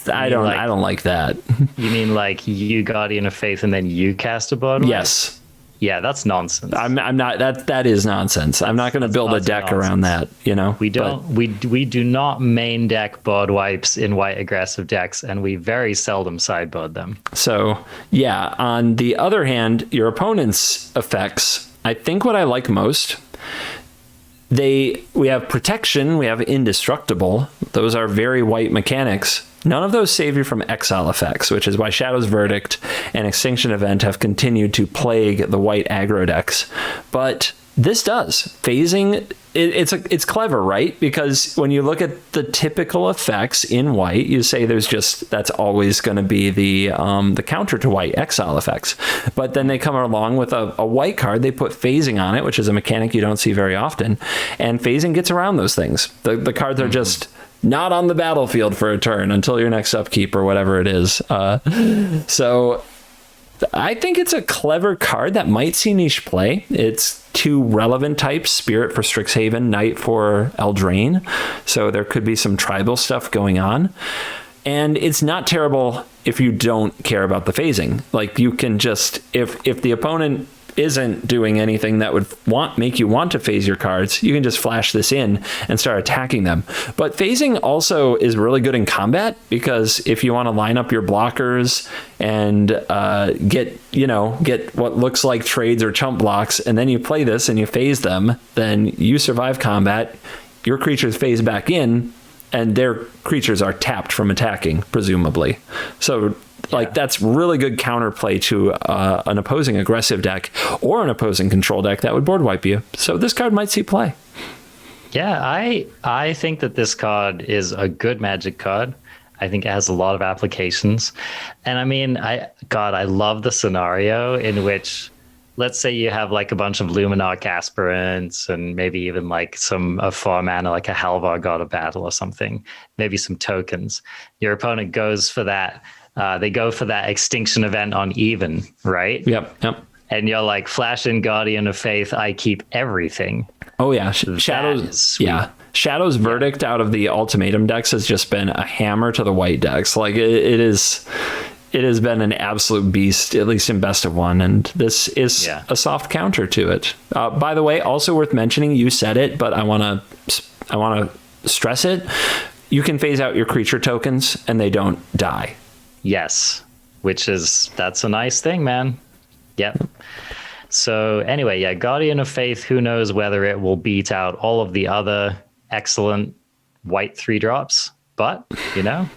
don't like that. You mean like you Guardian of Faith and then you cast a board wipe? Yes. Yeah, that's nonsense. I'm not that is nonsense. I'm not going to build a deck nonsense. Around that, you know. We do not main deck board wipes in white aggressive decks, and we very seldom sideboard them. So, yeah, on the other hand, your opponent's effects, I think what I like most, we have protection, we have indestructible. Those are very white mechanics. None of those save you from exile effects, which is why Shadow's Verdict and Extinction Event have continued to plague the white aggro decks. But this does. Phasing, it's clever, right? Because when you look at the typical effects in white, you say that's always going to be the counter to white exile effects. But then they come along with a white card, they put phasing on it, which is a mechanic you don't see very often. And phasing gets around those things. The cards are just not on the battlefield for a turn until your next upkeep or whatever it is. So I think it's a clever card that might see niche play. It's 2 relevant types, Spirit for Strixhaven, Knight for Eldraine. So there could be some tribal stuff going on. And it's not terrible if you don't care about the phasing. Like you can just, if the opponent isn't doing anything that would make you want to phase your cards, you can just flash this in and start attacking them. But phasing also is really good in combat, because if you want to line up your blockers and get what looks like trades or chump blocks, and then you play this and you phase them, then you survive combat, your creatures phase back in, and their creatures are tapped from attacking, presumably. So that's really good counterplay to an opposing aggressive deck or an opposing control deck that would board wipe you. So this card might see play. Yeah, I think that this card is a good Magic card. I think it has a lot of applications. And I mean, I love the scenario in which, let's say you have like a bunch of Luminarch aspirants and maybe even like a 4 mana, like a Halvar God of Battle or something, maybe some tokens. Your opponent goes for that. They go for that Extinction Event on even, right? Yep. And you're like, flash in Guardian of Faith, I keep everything. Oh yeah, Shadow's Verdict out of the Ultimatum decks has just been a hammer to the white decks. Like it has been an absolute beast, at least in best of one, and this is a soft counter to it. By the way, also worth mentioning, you said it, but I want to stress it. You can phase out your creature tokens and they don't die. Yes, that's a nice thing, man. Yep. So anyway, Guardian of Faith, who knows whether it will beat out all of the other excellent white 3-drops, but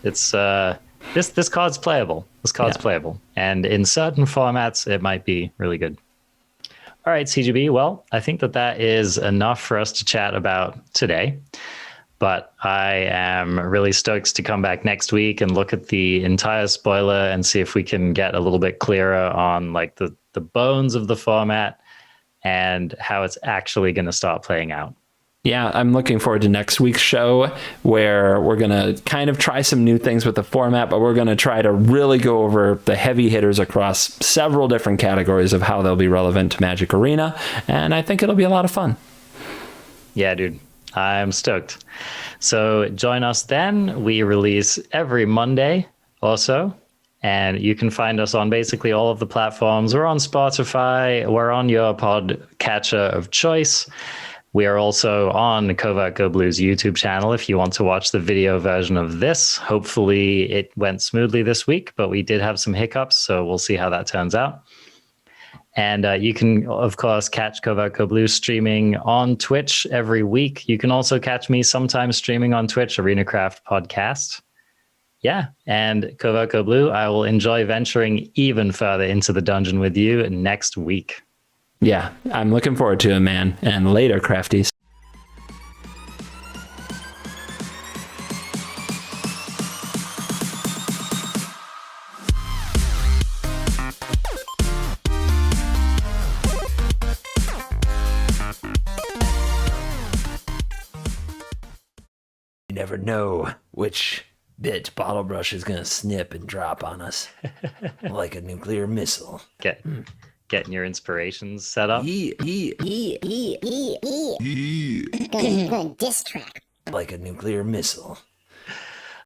it's this card's playable. Playable, and in certain formats it might be really good. All right, CGB, well, I think that is enough for us to chat about today. But I am really stoked to come back next week and look at the entire spoiler and see if we can get a little bit clearer on like the bones of the format and how it's actually going to start playing out. Yeah, I'm looking forward to next week's show, where we're going to kind of try some new things with the format, but we're going to try to really go over the heavy hitters across several different categories of how they'll be relevant to Magic Arena. And I think it'll be a lot of fun. Yeah, dude. I'm stoked. So join us then. We release every Monday also, and you can find us on basically all of the platforms. We're on Spotify. We're on your podcatcher of choice. We are also on Covert Go Blue's YouTube channel if you want to watch the video version of this. Hopefully it went smoothly this week, but we did have some hiccups, so we'll see how that turns out. And you can, of course, catch Covert Go Blue streaming on Twitch every week. You can also catch me sometimes streaming on Twitch, ArenaCraft Podcast. Yeah, and Covert Go Blue, I will enjoy venturing even further into the dungeon with you next week. Yeah, I'm looking forward to it, man. And later, crafties. You never know which bit Bottle Brush is going to snip and drop on us. Like a nuclear missile. Getting your inspirations set up. Good diss track. Like a nuclear missile.